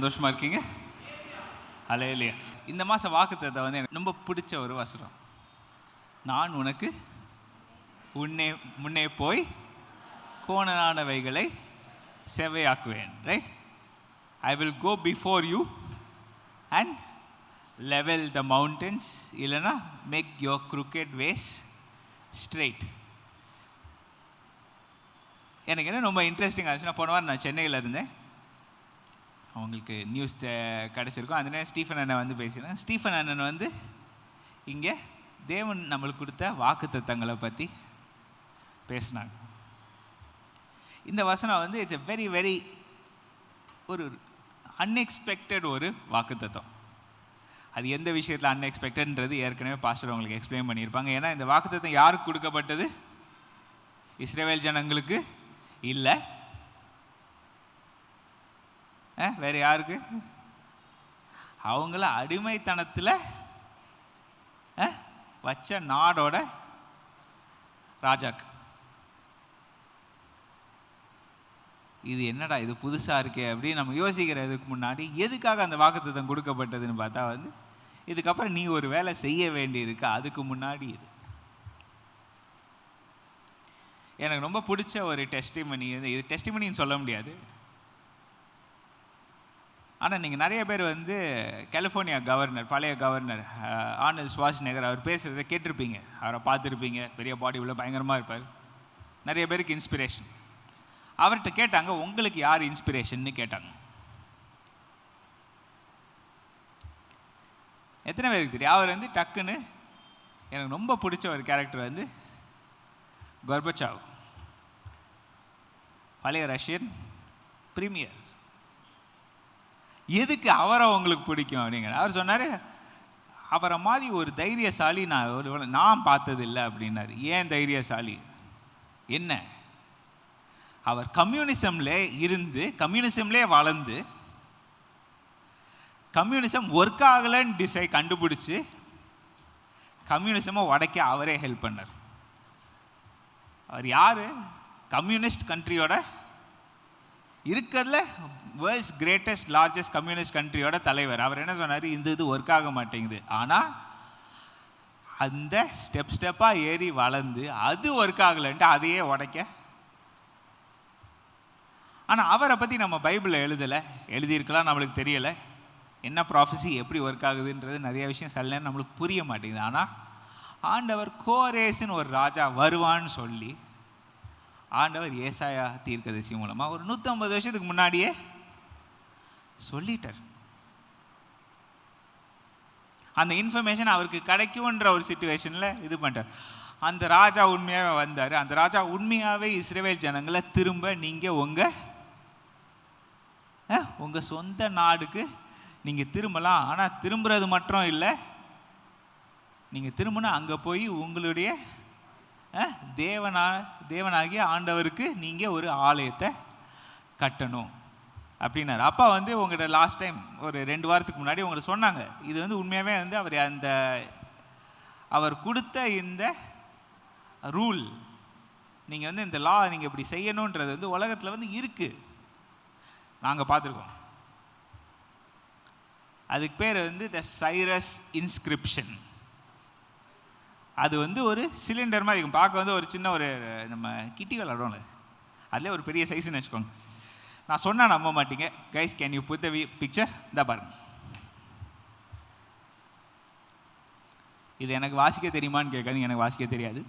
சந்தோஷமாக இருக்கீங்க? அல்லேலூயா. இந்த மாதம் வாக்குத்தத்தம் வந்து எனக்கு ரொம்ப பிடிச்ச ஒரு வசனம். நான் உனக்கு முன்னே போய் கோணலானவைகளை செவ்வையாக்குவேன். Right? I will go before you and level the mountains, இல்லைனா make your crooked ways straight. எனக்கு என்ன ரொம்ப இன்ட்ரெஸ்டிங் ஆச்சுன்னா, போன வாரம் நான் சென்னையில் இருந்தேன். அவங்களுக்கு நியூஸ் கிடச்சிருக்கும். அந்த நேரம் ஸ்டீஃபன் அண்ணன் வந்து பேசியிருந்தாங்க. ஸ்டீஃபன் அண்ணன் வந்து இங்கே தேவன் நம்மளுக்கு கொடுத்த வாக்குத்தத்தங்களை பற்றி பேசினாங்க. இந்த வசனம் வந்து இட்ஸ் எ வெரி வெரி ஒரு அன்எக்ஸ்பெக்டட் ஒரு வாக்குத்தத்தம். அது எந்த விஷயத்தில் அன்எக்ஸ்பெக்டட்ன்றது ஏற்கனவே பாஸ்டர் உங்களுக்கு எக்ஸ்பிளைன் பண்ணியிருப்பாங்க. ஏன்னா இந்த வாக்குத்தத்தம் யாருக்கு கொடுக்கப்பட்டது? இஸ்ரவேல் ஜனங்களுக்கு இல்லை, வேறு யாருக்கு? அவங்கள அடிமைத்தனத்தில் வச்ச நாடோட ராஜாக்கு. இது என்னடா இது புதுசாக இருக்கே அப்படின்னு நம்ம யோசிக்கிறதுக்கு முன்னாடி எதுக்காக அந்த வாக்குத்தத்தம் கொடுக்கப்பட்டதுன்னு பார்த்தா வந்து இதுக்கப்புறம் நீ ஒரு வேலை செய்ய வேண்டியிருக்கு. அதுக்கு முன்னாடி இது எனக்கு ரொம்ப பிடிச்ச ஒரு டெஸ்டிமனி. இது டெஸ்டிமனின்னு சொல்ல முடியாது, ஆனால் நீங்கள் நிறைய பேர் வந்து கலிஃபோர்னியா கவர்னர், பழைய கவர்னர் ஆர்னல்ட் ஷ்வார்ஸ்நெகர், அவர் பேசுகிறத கேட்டிருப்பீங்க, அவரை பார்த்துருப்பீங்க. பெரிய பாடி உள்ள பயங்கரமாக இருப்பார், நிறைய பேருக்கு இன்ஸ்பிரேஷன். அவர்கிட்ட கேட்டாங்க, உங்களுக்கு யார் இன்ஸ்பிரேஷன்னு கேட்டாங்க. எத்தனை பேருக்கு தெரியும்? அவர் வந்து டக்குன்னு எனக்கு ரொம்ப பிடிச்ச ஒரு கேரக்டர் வந்து கோர்பச்சாவ், பழைய ரஷ்யன் பிரீமியர். எதுக்கு அவரை உங்களுக்கு பிடிக்கும் அப்படிங்கிற அவர் சொன்னார், அவரை மாதிரி ஒரு தைரியசாலி நான் பார்த்ததில்லை அப்படின்னாரு. ஏன் தைரியசாலி? என்ன? அவர் கம்யூனிசம்ல இருந்து கம்யூனிசம்லே வளர்ந்து கம்யூனிசம் ஒர்க் ஆகலன்னு கண்டுபிடிச்சு கம்யூனிசமை உடைக்க அவரே ஹெல்ப் பண்ணார். அவர் யார்? கம்யூனிஸ்ட் கண்ட்ரியோட இருக்கிறதுல வேர்ல்ட்ஸ் கிரேட்டஸ்ட் லார்ஜஸ்ட் கம்யூனிஸ்ட் கண்ட்ரியோட தலைவர். அவர் என்ன சொன்னார்? இந்த இது ஒர்க் ஆக மாட்டேங்குது, ஆனால் அந்த ஸ்டெப்பாக ஏறி வளர்ந்து அது ஒர்க் ஆகலைன்ட்டு அதையே உடைக்க. ஆனால் அவரை பற்றி நம்ம பைபிளில் எழுதியிருக்கலாம், நம்மளுக்கு தெரியலை. என்ன ப்ராஃபஸி எப்படி ஒர்க் ஆகுதுன்றது நிறைய விஷயம் சில நேரம் நம்மளுக்கு புரிய மாட்டேங்குது. ஆனால் ஆண்டவர் கோரேஸ்ன்னு ஒரு ராஜா வருவான்னு சொல்லி ஆண்டவர் ஏசாயா தீர்க்கதரிசி மூலமாக ஒரு 150 வருஷத்துக்கு முன்னாடியே சொல்லிட்டார். அந்த இன்ஃபர்மேஷன் அவருக்கு கிடைக்கும்ன்ற ஒரு சிச்சுவேஷனில் இது பண்ணிட்டார். அந்த ராஜா உண்மையாகவே வந்தார். அந்த ராஜா உண்மையாகவே இஸ்ரவேல் ஜனங்களை திரும்ப நீங்கள் உங்கள் சொந்த நாடுக்கு நீங்கள் திரும்பலாம். ஆனால் திரும்புறது மட்டும் இல்லை, நீங்கள் திரும்பினா அங்கே போய் உங்களுடைய தேவனாகிய ஆண்டவருக்கு நீங்கள் ஒரு ஆலயத்தை கட்டணும் அப்படின்னாரு. அப்பா வந்து உங்கள்கிட்ட லாஸ்ட் டைம் ஒரு 2 வாரத்துக்கு முன்னாடி உங்கள்கிட்ட சொன்னாங்க, இது வந்து உண்மையாகவே வந்து அவர் கொடுத்த இந்த ரூல், நீங்கள் வந்து இந்த லா நீங்கள் இப்படி செய்யணுன்றது வந்து உலகத்தில் வந்து இருக்குது, நாங்கள் பார்த்துருக்கோம். அதுக்கு பேர் வந்து த சைரஸ் இன்ஸ்கிரிப்ஷன். அது வந்து ஒரு சிலிண்டர் மாதிரி இருக்கும், பார்க்க வந்து ஒரு சின்ன ஒரு நம்ம கிட்டி விளாடுவோம்ல, அதிலே ஒரு பெரிய சைஸ்ன்னு வச்சுக்கோங்க. நான் சொன்னால் நம்ப மாட்டீங்க. Guys, can you put the picture? இந்த பாருங்க. இது எனக்கு வாசிக்க தெரியுமான்னு கேட்காதீங்க, எனக்கு வாசிக்க தெரியாது.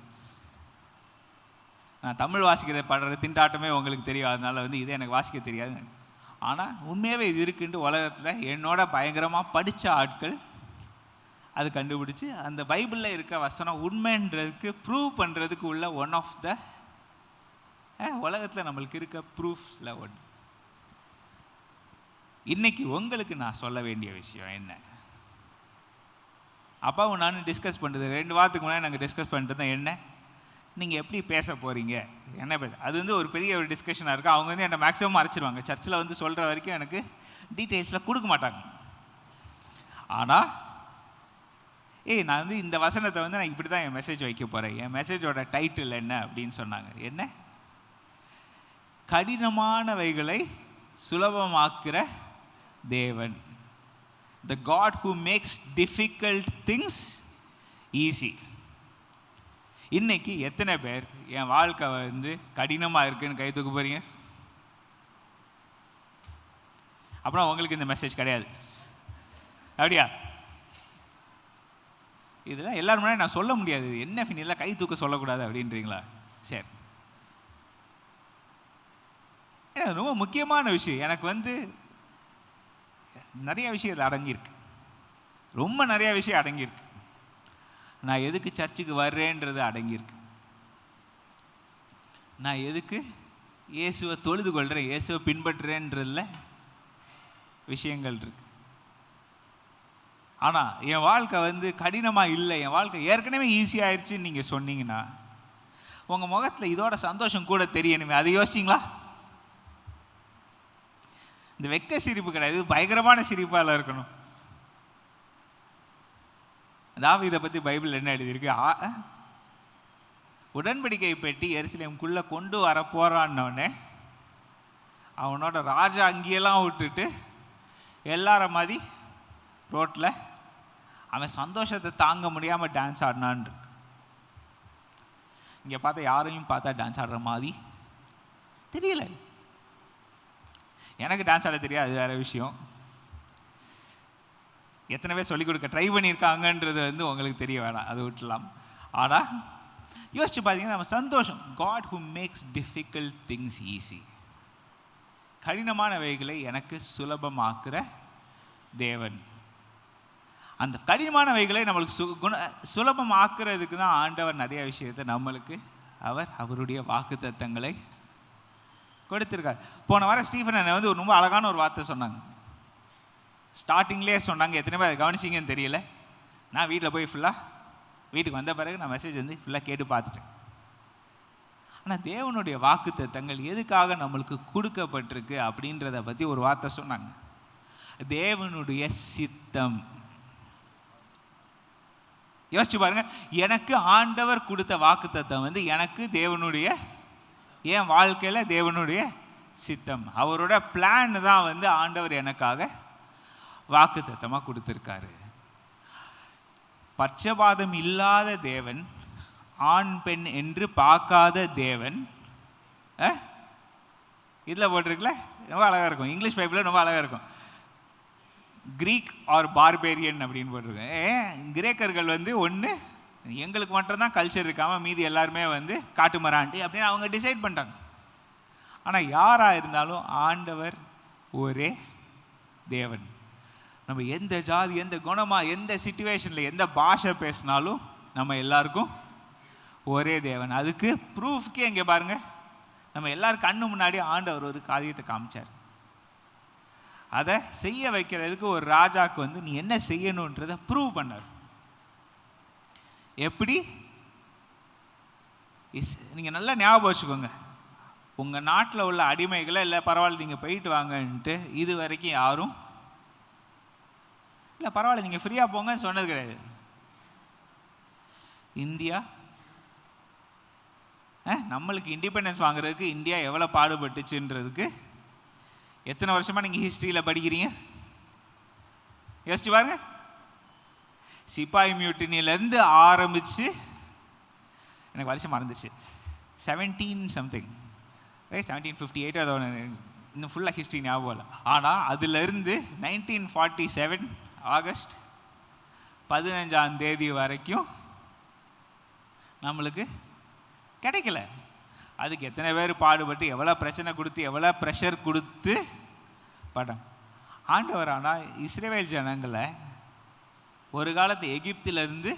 நான் தமிழ் வாசிக்கிற படுற திண்டாட்டமே உங்களுக்கு தெரியும், அதனால வந்து இது எனக்கு வாசிக்க தெரியாது. ஆனால் உண்மையாகவே இது இருக்குன்ட்டு உலகத்தில் என்னோட பயங்கரமாக படித்த ஆட்கள் அது கண்டுபிடிச்சி அந்த பைபிளில் இருக்க வசனம் உண்மைன்றதுக்கு ப்ரூவ் பண்ணுறதுக்கு உள்ள ஒன் ஆஃப் த உலகத்தில் நம்மளுக்கு இருக்க ப்ரூஃப்ஸில் ஒன்று. இன்னைக்கு உங்களுக்கு நான் சொல்ல வேண்டிய விஷயம் என்ன? அப்பாவும் நானும் டிஸ்கஸ் பண்ணுறது 2 வாரத்துக்கு முன்னாடி நாங்கள் டிஸ்கஸ் பண்ணிட்டு தான், என்ன நீங்கள் எப்படி பேச போகிறீங்க, என்ன அது வந்து ஒரு பெரிய ஒரு டிஸ்கஷனாக இருக்குது. அவங்க வந்து என்னை மேக்ஸிமம் மறைச்சிடுவாங்க. சர்ச்சில் வந்து சொல்கிற வரைக்கும் எனக்கு டீட்டெயில்ஸில் கொடுக்க மாட்டாங்க. ஆனால் நான் வந்து இந்த வசனத்தை வந்து நான் இப்படி தான் என் மெசேஜ் வைக்க போகிறேன். என் மெசேஜோட டைட்டில் என்ன அப்படின்னு சொன்னாங்க. என்ன? கடினமானவைகளை சுலபமாக்குற தேவன். The God who makes difficult things easy. இன்னைக்கு எத்தனை பேர் என் வாழ்க்கை வந்து கடினமாக இருக்குன்னு கை தூக்க போறீங்க? அப்புறம் உங்களுக்கு இந்த மெசேஜ் கிடையாது, அப்படியா? இதெல்லாம் எல்லாரும் முன்னாடி நான் சொல்ல முடியாது. என்ன ஃபினில் கை தூக்க சொல்லக்கூடாது அப்படின்றீங்களா? சரி, ரொம்ப முக்கியமான விஷயம். எனக்கு வந்து நிறைய விஷயம் அடங்கியிருக்கு, ரொம்ப நிறைய விஷயம் அடங்கியிருக்கு. நான் எதுக்கு சர்ச்சுக்கு வர்றேன்றது அடங்கியிருக்கு. நான் எதுக்கு இயேசுவை தொழுது கொள்கிறேன், இயேசுவை பின்பற்றுறேன்றதுல விஷயங்கள் இருக்கு. ஆனால் என் வாழ்க்கை வந்து கடினமாக இல்லை, என் வாழ்க்கை ஏற்கனவே ஈஸியாகிடுச்சுன்னு நீங்கள் சொன்னீங்கன்னா உங்கள் முகத்தில் இதோட சந்தோஷம் கூட தெரியணுமே. அதை யோசிச்சிங்களா? இந்த வெக்க சிரிப்பு கிடையாது, பயங்கரமான சிரிப்பால் இருக்கணும். தாவீதை பற்றி பைபிள் என்ன எழுதியிருக்கு? உடன்படிக்கை பெட்டி எருசலேமுக்குள்ளே கொண்டு வர போகிறான்னொடனே அவனோட ராஜா அங்கேயெல்லாம் விட்டுட்டு எல்லார மாதிரி ரோட்டில் அவன் சந்தோஷத்தை தாங்க முடியாமல் டான்ஸ் ஆடினான். இங்கே பார்த்தா யாரையும் பார்த்தா டான்ஸ் ஆடுற மாதிரி தெரியல. எனக்கு டான்ஸ் ஆட தெரியாது, அது வேறு விஷயம். எத்தனை பேர் சொல்லிக் கொடுக்க ட்ரை பண்ணியிருக்காங்கன்றது வந்து உங்களுக்கு தெரிய வேணாம், அது விட்டுலாம். ஆனால் யோசிச்சு பார்த்தீங்கன்னா நம்ம சந்தோஷம். God who makes difficult things easy. கடினமானவைகளை எனக்கு சுலபமாக்குற தேவன். அந்த கடினமானவைகளை நம்மளுக்கு சுலபமாக்குறதுக்கு தான் ஆண்டவர் நிறைய விஷயத்தை நம்மளுக்கு அவருடைய வாக்குத்தத்தங்களை கொடுத்துருக்காரு. போன வாரம் ஸ்டீஃபன் அண்ணன் வந்து ரொம்ப அழகான ஒரு வார்த்தை சொன்னாங்க. ஸ்டார்டிங்லேயே சொன்னாங்க, எத்தனை பேர் அதை கவனிச்சிங்கன்னு தெரியல. நான் வீட்டில் போய் வீட்டுக்கு வந்த பிறகு நான் மெசேஜ் வந்து ஃபுல்லாக கேட்டு பார்த்துட்டேன். ஆனால் தேவனுடைய வாக்குத்தத்தங்கள் எதுக்காக நம்மளுக்கு கொடுக்கப்பட்டிருக்கு அப்படின்றத பற்றி ஒரு வார்த்தை சொன்னாங்க. தேவனுடைய சித்தம். யோசிச்சு பாருங்க, எனக்கு ஆண்டவர் கொடுத்த வாக்குத்தத்தம் வந்து எனக்கு தேவனுடைய, என் வாழ்க்கையில் தேவனுடைய சித்தம், அவரோட பிளான் தான் வந்து ஆண்டவர் எனக்காக வாக்குத்தத்தமாக கொடுத்துருக்காரு. பட்சபாதம் இல்லாத தேவன், ஆண் பெண் என்று பார்க்காத தேவன். இதில் போட்டிருக்குல்ல, ரொம்ப அழகாக இருக்கும். இங்கிலீஷ் பைபிளில் ரொம்ப அழகாக இருக்கும். கிரீக் ஆர் பார்பேரியன் அப்படின்னு போட்டிருக்கேன். கிரேக்கர்கள் வந்து ஒன்று எங்களுக்கு மட்டும்தான் கல்ச்சர் இருக்காமல் மீதி எல்லாருமே வந்து காட்டு மராண்டி அப்படின்னு அவங்க டிசைட் பண்ணிட்டாங்க. ஆனால் யாராக இருந்தாலும் ஆண்டவர் ஒரே தேவன். நம்ம எந்த ஜாதி, எந்த குணமாக, எந்த சிச்சுவேஷனில், எந்த பாஷை பேசினாலும் நம்ம எல்லாருக்கும் ஒரே தேவன். அதுக்கு ப்ரூஃப்கே இங்கே பாருங்கள், நம்ம எல்லாரும் கண்ணு முன்னாடி ஆண்டவர் ஒரு காரியத்தை காமிச்சார். அதை செய்ய வைக்கிறதுக்கு ஒரு ராஜாவுக்கு வந்து நீ என்ன செய்யணுன்றதை ப்ரூவ் பண்ணார். எப்படி? நீங்கள் நல்லா ஞாபகம் வச்சுக்கோங்க, உங்கள் நாட்டில் உள்ள அடிமைகளை இல்லை பரவாயில்ல நீங்கள் போயிட்டு வாங்கன்ட்டு இது வரைக்கும் யாரும் இல்லை பரவாயில்ல நீங்கள் ஃப்ரீயாக போங்கன்னு சொன்னது கிடையாது. இந்தியா நம்மளுக்கு இண்டிபெண்டன்ஸ் வாங்குறதுக்கு இந்தியா எவ்வளோ பாடுபட்டுச்சுன்றதுக்கு எத்தனை வருஷமாக நீங்கள் ஹிஸ்ட்ரியில் படிக்கிறீங்க? யோசிச்சு பாருங்க. சிப்பாய் மியூட்டினிலேருந்து ஆரம்பித்து, எனக்கு வருஷம் மறந்துச்சு, 17 சம்திங், ரைட், 1758 அதோட இன்னும் ஃபுல்லாக ஹிஸ்ட்ரி ஞாபகம் இல்லை. ஆனால் அதிலிருந்து 1947 ஆகஸ்ட் 15 வரைக்கும் நம்மளுக்கு கிடைக்கல. அதுக்கு எத்தனை பேர் பாடுபட்டு எவ்வளோ பிரச்சனை கொடுத்து எவ்வளோ ப்ரெஷர் கொடுத்து படம். ஆண்டவர் ஆனால் இஸ்ரவேல் ஜனங்களை ஒரு காலத்து எகிப்திலிருந்து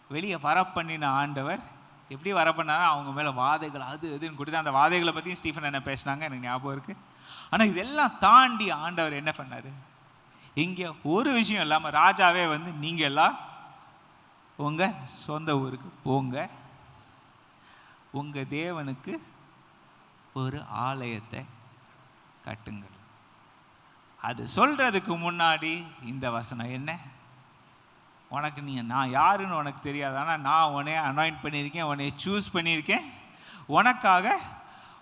வெளியே வர பண்ணின ஆண்டவர் எப்படி வர பண்ணாரோ அவங்க மேலே வாதைகள் அது எதுன்னு கொடுத்து, அந்த வாதைகளை பற்றியும் ஸ்டீஃபன் என்ன பேசினாங்க எனக்கு ஞாபகம் இருக்குது. ஆனால் இதெல்லாம் தாண்டி ஆண்டவர் என்ன பண்ணார்? இங்கே ஒரு விஷயம் இல்லாமல் ராஜாவே வந்து நீங்கள் எல்லாம் உங்கள் சொந்த ஊருக்கு போங்க, உங்கள் தேவனுக்கு ஒரு ஆலயத்தை கட்டுங்கள். அது சொல்கிறதுக்கு முன்னாடி இந்த வசனம் என்ன? உனக்கு நான் யாருன்னு உனக்கு தெரியாது, ஆனால் நான் உன்னைய அனாயிண்ட் பண்ணியிருக்கேன், உன்னைய சூஸ் பண்ணியிருக்கேன், உனக்காக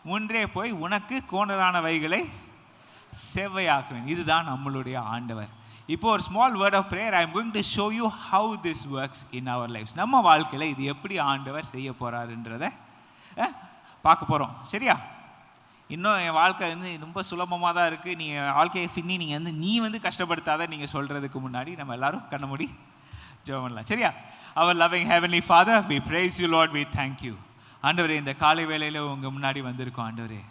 முன்றே போய் உனக்கு கோணலானவைகளை செவ்வையாக்குவேன். இதுதான் நம்மளுடைய ஆண்டவர். இப்போ ஒரு small word of prayer. I am going to show you how this works in our lifes. நம்ம வாழ்க்கையில் இது எப்படி ஆண்டவர் செய்ய போகிறாருன்றதை பார்க்க போகிறோம். சரியா? இன்னும் என் வாழ்க்கை வந்து ரொம்ப சுலபமாக தான் இருக்குது, நீங்கள் வாழ்க்கையை ஃபின்னி நீங்கள் நீ கஷ்டப்படுத்தாத நீங்கள் சொல்கிறதுக்கு முன்னாடி நம்ம எல்லாரும் கண்ண மூடி ஜெபம் பண்ணலாம். சரியா? Our loving heavenly Father, we praise you Lord, we thank you. ஆண்டவரே, இந்த காலை வேளையில் உங்கள் முன்னாடி வந்திருக்கோம். ஆண்டவரே,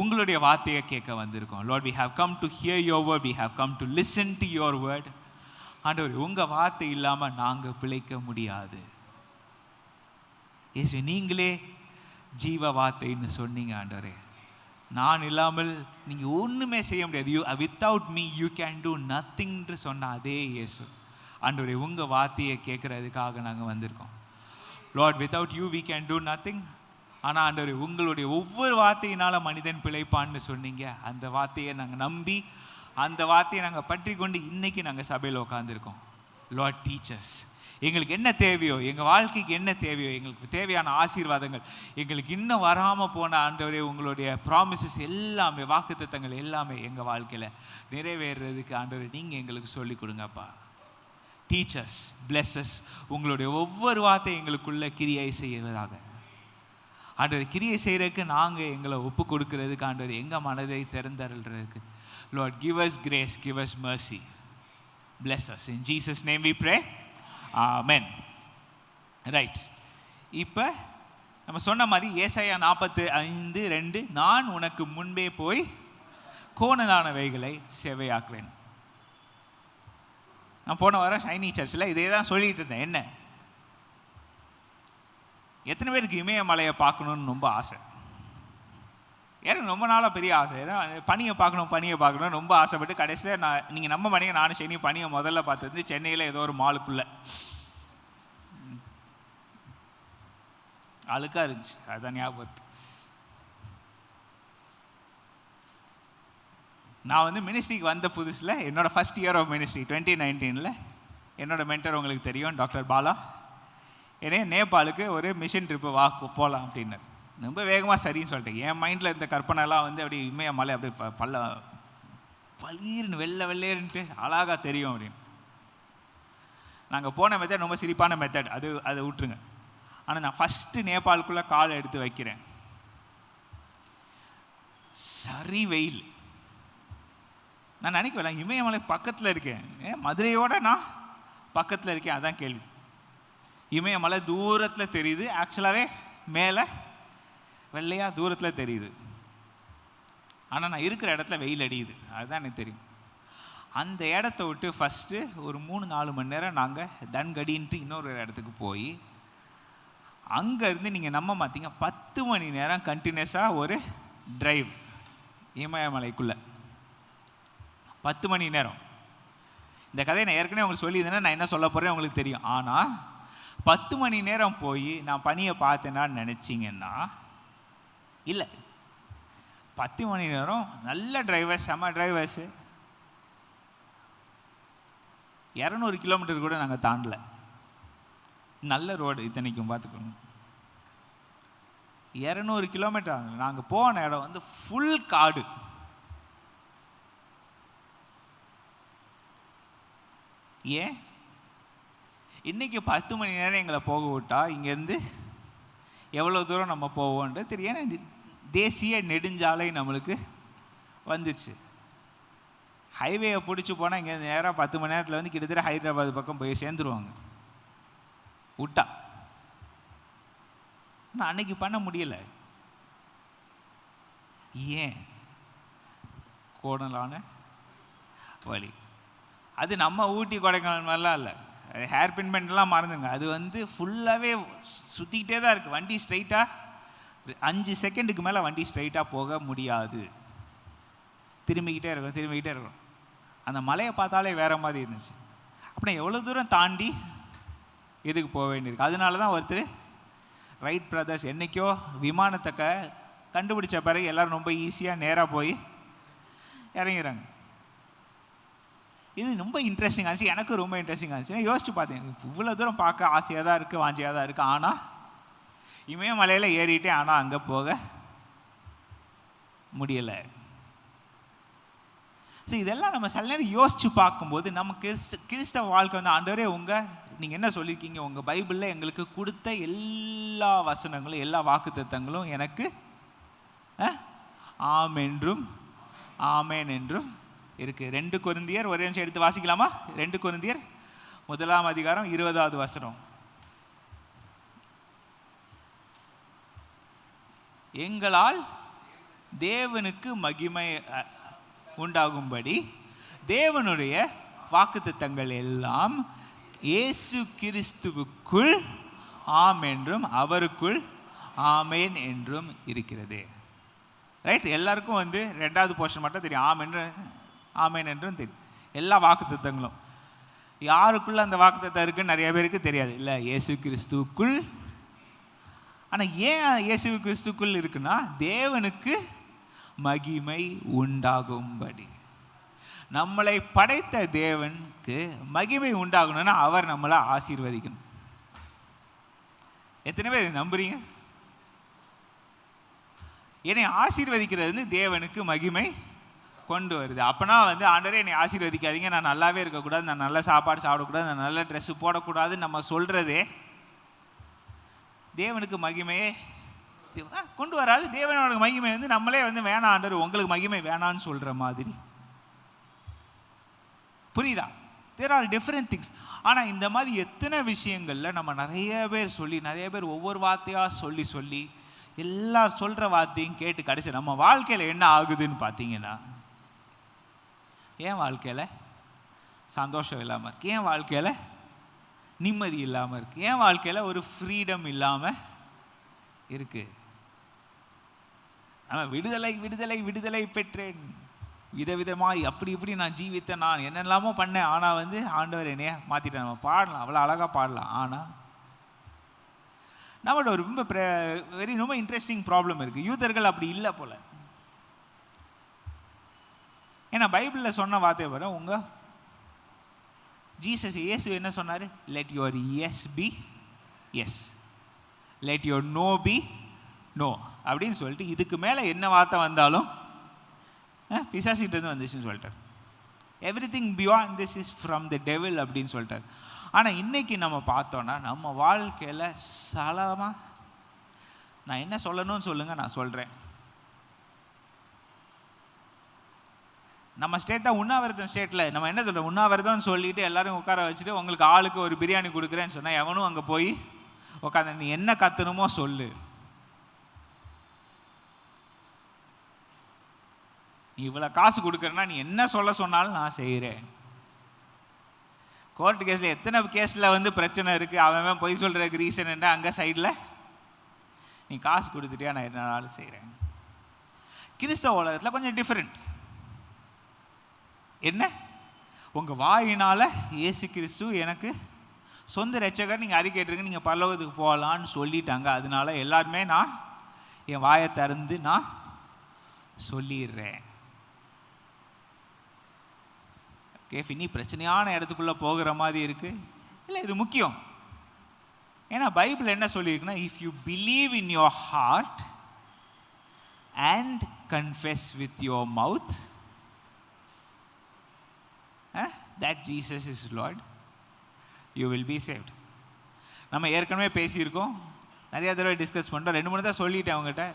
உங்களுடைய வார்த்தையை கேட்க வந்திருக்கோம். Lord, we have come to hear your word, we have come to listen to your word. ஆண்டவரே, உங்கள் வார்த்தை இல்லாமல் நாங்கள் பிழைக்க முடியாது. இயேசு, நீங்களே ஜீவ வார்த்தைன்னு சொன்னீங்க. ஆண்டவரே, நான் இல்லாமல் நீங்கள் ஒன்றுமே செய்ய முடியாது. Without me you can do நத்திங்ன்று சொன்ன அதே இயேசு, ஆண்டவரே, உங்கள் வார்த்தையை கேட்குறதுக்காக நாங்கள் வந்திருக்கோம். Lord, without you we can do nothing. ஆனால் ஆண்டவரே, உங்களுடைய ஒவ்வொரு வார்த்தையினால் மனிதன் பிழைப்பான்னு சொன்னீங்க. அந்த வார்த்தையை நாங்கள் நம்பி, அந்த வார்த்தையை நாங்கள் பற்றி கொண்டு இன்றைக்கி நாங்கள் சபையில் உட்காந்துருக்கோம். லார்ட், டீச்சர்ஸ், எங்களுக்கு என்ன தேவையோ, எங்கள் வாழ்க்கைக்கு என்ன தேவையோ, எங்களுக்கு தேவையான ஆசீர்வாதங்கள், எங்களுக்கு இன்னும் வராமல் போன ஆண்டவரே உங்களுடைய ப்ராமிசஸ் எல்லாமே, வாக்குத்தத்தங்கள் எல்லாமே எங்கள் வாழ்க்கையில் நிறைவேறுறதுக்கு ஆண்டவரே நீங்கள் எங்களுக்கு சொல்லிக் கொடுங்கப்பா. டீச்சர்ஸ், பிளெஸஸ், உங்களுடைய ஒவ்வொரு வார்த்தை எங்களுக்குள்ள கிரியை செய்வதாக. ஆண்டவரே, கிரியை செய்கிறதுக்கு நாங்கள் எங்களை ஒப்பு கொடுக்கறதுக்கு ஆண்டவரே எங்கள் மனதை திறந்தருள்றதுக்கு Lord give us grace, give us mercy, bless us. In Jesus' name we pray. Amen. Right. இப்போ நம்ம சொன்ன மாதிரி ஏசாயா 45:2, நான் உனக்கு முன்பே போய் கோணலானவைகளை செவையாக்குவேன். நான் போன வாரம் ஷைனி சர்ச்சில் இதே தான் சொல்லிட்டு இருந்தேன். என்ன, எத்தனை பேருக்கு இமயமலையை பார்க்கணுன்னு ரொம்ப ஆசை? எனக்கு ரொம்ப நாளாக பெரிய ஆசை. ஏன்னா பனியை பார்க்கணும் ரொம்ப ஆசைப்பட்டு கடைசியில் நீங்கள் நம்ப மாட்டீங்க, நானும் ஷைனி பனியை முதல்ல பார்த்தது சென்னையில் ஏதோ ஒரு மாலுக்குள்ளே. அழுக்காக இருந்துச்சு, அதுதான் ஞாபகம் இருக்கு. நான் மினிஸ்ட்ரிக்கு வந்த புதுசில் என்னோடய ஃபஸ்ட் இயர் ஆஃப் மினிஸ்ட்ரி 2019 என்னோடய மென்டர் உங்களுக்கு தெரியும், டாக்டர் பாலா, என்னைய நேபாளுக்கு ஒரு மிஷன் ட்ரிப்பு போகலாம் அப்படின்னார். ரொம்ப வேகமாக சரின்னு சொல்லிட்டேன். என் மைண்டில் இந்த கற்பனைலாம் அப்படி இமயமலை அப்படி பளீர்னு வெள்ளையேன்ட்டு அழகாக தெரியும் அப்படின்னு. நாங்கள் போன மெத்தட் ரொம்ப சிரிப்பான மெத்தட், அதை விட்டுருங்க. ஆனால் நான் ஃபஸ்ட்டு நேபாளுக்குள்ளே கால் எடுத்து வைக்கிறேன், சரி வெயில். நான் நினைக்கல இமயமலை பக்கத்தில் இருக்கேன், மதுரையோட நான் பக்கத்தில் இருக்கேன். அதான் கேள்வி. இமயமலை தூரத்தில் தெரியுது, ஆக்சுவலாகவே மேலே வெள்ளையாக தூரத்தில் தெரியுது. ஆனால் நான் இருக்கிற இடத்துல வெயில் அடியுது, அதுதான் எனக்கு தெரியும். அந்த இடத்த விட்டு ஃபஸ்ட்டு ஒரு 3-4 மணி நேரம் நாங்கள் தன்கடின்ட்டு இன்னொரு இடத்துக்கு போய் அங்கேருந்து நீங்கள் நம்ப மாட்டீங்க 10 மணி நேரம் கண்டினியூஸாக ஒரு ட்ரைவ் இமயமலைக்குள்ளே. 10 மணி நேரம். இந்த கதையை நான் ஏற்கனவே உங்களுக்கு சொல்லியிருந்தேன்னா நான் என்ன சொல்ல போகிறேன் உங்களுக்கு தெரியும். ஆனால் 10 மணி நேரம் போய் நான் பனியை பார்த்தேன்னான்னு நினச்சிங்கன்னா இல்லை. 10 மணி நேரம் நல்ல டிரைவர்ஸ், செம்ம டிரைவர்ஸு, 200 கிலோமீட்டர் கூட நாங்கள் தாண்டலை. நல்ல ரோடு இத்தனைக்கும் பார்த்துக்கோங்க. 200 கிலோமீட்டர் நாங்கள் போன இடம் ஃபுல் காடு. ஏன் இன்னைக்கு 10 மணி நேரம் எங்களை போக விட்டா இங்கேருந்து எவ்வளோ தூரம் நம்ம போவோன்றது தெரியும். தேசிய நெடுஞ்சாலை நம்மளுக்கு வந்துச்சு. ஹைவேயை பிடிச்சி போனால் இங்கேருந்து நேராக 10 மணி நேரத்தில் கிட்டத்தட்ட ஹைதராபாத் பக்கம் போய் சேர்ந்துருவாங்க விட்டா. ஆனால் அன்னைக்கு பண்ண முடியலை. ஏன்? கோணலான வழி. அது நம்ம ஊட்டி கொடைக்கானல் மாதிரிலாம் இல்லை. ஹேர் பின் பெண்ட்லாம் மறந்துங்க. அது ஃபுல்லாகவே சுற்றிக்கிட்டே தான் இருக்குது. வண்டி ஸ்ட்ரைட்டாக 5 செகண்டுக்கு மேலே வண்டி ஸ்ட்ரைட்டாக போக முடியாது. திரும்பிக்கிட்டே இருக்கணும். அந்த மலையை பார்த்தாலே வேறு மாதிரி இருந்துச்சு. அப்புறம் எவ்வளோ தூரம் தாண்டி எதுக்கு போக வேண்டியிருக்கு. அதனால தான் ஒருத்தர் ரைட் பிரதர்ஸ் என்றைக்கோ விமானத்தை கண்டுபிடிச்ச பிறகு எல்லோரும் ரொம்ப ஈஸியாக நேராக போய் இறங்கிறாங்க. இது ரொம்ப இன்ட்ரெஸ்டிங்காக இருந்துச்சு. எனக்கு ரொம்ப இன்ட்ரெஸ்டிங்காக இருந்துச்சு. யோசிச்சு பார்த்தேன், இவ்வளோ தூரம் பார்க்க ஆசையாக தான் இருக்குது, வாஞ்சியாக தான் இருக்குது. ஆனால் இமயமலையில் ஏறிட்டேன், ஆனால் அங்கே போக முடியலை. ஸோ இதெல்லாம் நம்ம சில நேரம் யோசித்து பார்க்கும்போது நமக்கு கிறிஸ்தவ வாழ்க்கை வந்து ஆண்டவரே நீங்கள் என்ன சொல்லியிருக்கீங்க, உங்கள் பைபிளில் எங்களுக்கு கொடுத்த எல்லா வசனங்களும் எல்லா வாக்குத்தத்தங்களும் எனக்கு ஆம் என்றும் ஆமேன் என்றும் இருக்குது. 2 கொரிந்தியர் ஒரே நிமிஷம் எடுத்து வாசிக்கலாமா? 2 கொரிந்தியர் 1ஆம் அதிகாரம் 20வது வசனம். எங்களால் தேவனுக்கு மகிமை உண்டாகும்படி தேவனுடைய வாக்குத்தத்தங்கள் எல்லாம் இயேசு கிறிஸ்துவுக்குள் ஆம் என்றும் அவருக்குள் ஆமேன் என்றும் இருக்கிறது. ரைட்? எல்லாருக்கும் வந்து 2வது போர்ஷன் மட்டும் தெரியும், ஆமேன் என்றும் தெரியும். எல்லா வாக்குத்தத்தங்களும் யாருக்குள்ள அந்த வாக்குத்தத்தம் இருக்குன்னு நிறைய பேருக்கு தெரியாது இல்லை, இயேசு கிறிஸ்துவுக்குள். ஆனால் ஏன் இயேசு கிறிஸ்துவுக்குள் இருக்குன்னா தேவனுக்கு மகிமை உண்டாகும்படி. நம்மளை படைத்த தேவனுக்கு மகிமை உண்டாகணும்னா அவர் நம்மளை ஆசீர்வதிக்கணும். எத்தனை பேர் நம்புறீங்க? என்னை ஆசீர்வதிக்கிறது தேவனுக்கு மகிமை கொண்டு வருது. அப்போனா வந்து ஆண்டவரே என்னை ஆசீர்வதிக்காதீங்க, நான் நல்லாவே இருக்கக்கூடாது, நான் நல்ல சாப்பாடு சாப்பிடக்கூடாது, நான் நல்ல ட்ரெஸ்ஸு போடக்கூடாதுன்னு நம்ம சொல்கிறதே தேவனுக்கு மகிமையே கொண்டு வராது. தேவனோட மகிமை வந்து நம்மளே வந்து வேணாம் ஆண்டவர் உங்களுக்கு மகிமை வேணான்னு சொல்கிற மாதிரி. புரியுதா? There are different things. ஆனால் இந்த மாதிரி எத்தனை விஷயங்களில் நம்ம நிறைய பேர் ஒவ்வொரு வார்த்தையாக சொல்லி எல்லாரும் சொல்கிற வார்த்தையும் கேட்டு கடைசி நம்ம வாழ்க்கையில் என்ன ஆகுதுன்னு பார்த்தீங்கன்னா, ஏன் வாழ்க்கையில் சந்தோஷம் இல்லாமல் இருக்குது, ஏன் வாழ்க்கையில் நிம்மதி இல்லாமல் இருக்குது, ஏன் வாழ்க்கையில் ஒரு ஃப்ரீடம் இல்லாமல் இருக்குது. நம்ம விடுதலை விடுதலை விடுதலை பெற்றேன், விதவிதமாய் அப்படி இப்படி நான் ஜீவித்தேன், நான் என்னெல்லாமோ பண்ணேன், ஆனால் வந்து ஆண்டவர் என்னைய மாற்றிட்டேன். நம்ம பாடலாம், அவ்வளோ அழகாக பாடலாம். ஆனால் நம்மளோட ஒரு ரொம்ப இன்ட்ரெஸ்டிங் ப்ராப்ளம் இருக்குது. யூதர்கள் அப்படி இல்லை போல. ஏன்னா பைபிளில் சொன்ன வார்த்தை வர இயேசு என்ன சொன்னார்? Let your yes be yes, let your no be no அப்படின்னு சொல்லிட்டு இதுக்கு மேலே என்ன வார்த்தை வந்தாலும் பிசாசிகிட்டேருந்து வந்துச்சுன்னு சொல்லிட்டார். Every thing beyond this is from the devil அப்படின்னு சொல்லிட்டார். ஆனால் இன்றைக்கி நம்ம பார்த்தோன்னா நம்ம வாழ்க்கையில் சலமாக நான் என்ன சொல்லணும்னு சொல்லுங்கள், நான் சொல்கிறேன். நம்ம ஸ்டேட் தான் உண்ணாவிரதம் ஸ்டேட்டில் நம்ம என்ன சொல்கிறோம், உண்ணாவிரதம்னு சொல்லிட்டு எல்லோரும் உட்கார வச்சுட்டு உங்களுக்கு ஆளுக்கு ஒரு பிரியாணி கொடுக்குறேன்னு சொன்னால் எவனும் அங்கே போய் உட்காந்து நீ என்ன கத்தணுமோ சொல்லு, நீ இவ்வளோ காசு கொடுக்குறேன்னா நீ என்ன சொல்ல சொன்னாலும் நான் செய்கிறேன். கோர்ட் கேஸில் எத்தனை கேஸில் வந்து பிரச்சனை இருக்குது, அவன் பொய் சொல்கிறதுக்கு ரீசன் என்ன, அங்கே சைடில் நீ காசு கொடுத்துட்டியா நான் என்னாலும் செய்கிறேன். கிறிஸ்தவ உலகத்தில் கொஞ்சம் டிஃப்ரெண்ட். என்ன, உங்கள் வாயினால் இயேசு கிறிஸ்து எனக்கு சொந்த ரட்சகர் நீங்கள் அறிக்கைட்டுருங்க, நீங்கள் பரலோகத்துக்கு போகலான்னு சொல்லிட்டாங்க. அதனால எல்லாருமே நான் என் வாயை திறந்து நான் சொல்லிடுறேன். கேஃப் இனி பிரச்சனையான இடத்துக்குள்ளே போகிற மாதிரி இருக்குது. இல்லை, இது முக்கியம். ஏன்னா பைபிள் என்ன சொல்லியிருக்குன்னா, if you believe in your heart and confess with your mouth that Jesus is Lord, you will be saved. நம்ம ஏற்கனவே பேசியிருக்கோம், நிறையா தடவை டிஸ்கஸ் பண்ணுறோம். 2-3 தான் சொல்லிட்டேன் அவங்ககிட்ட.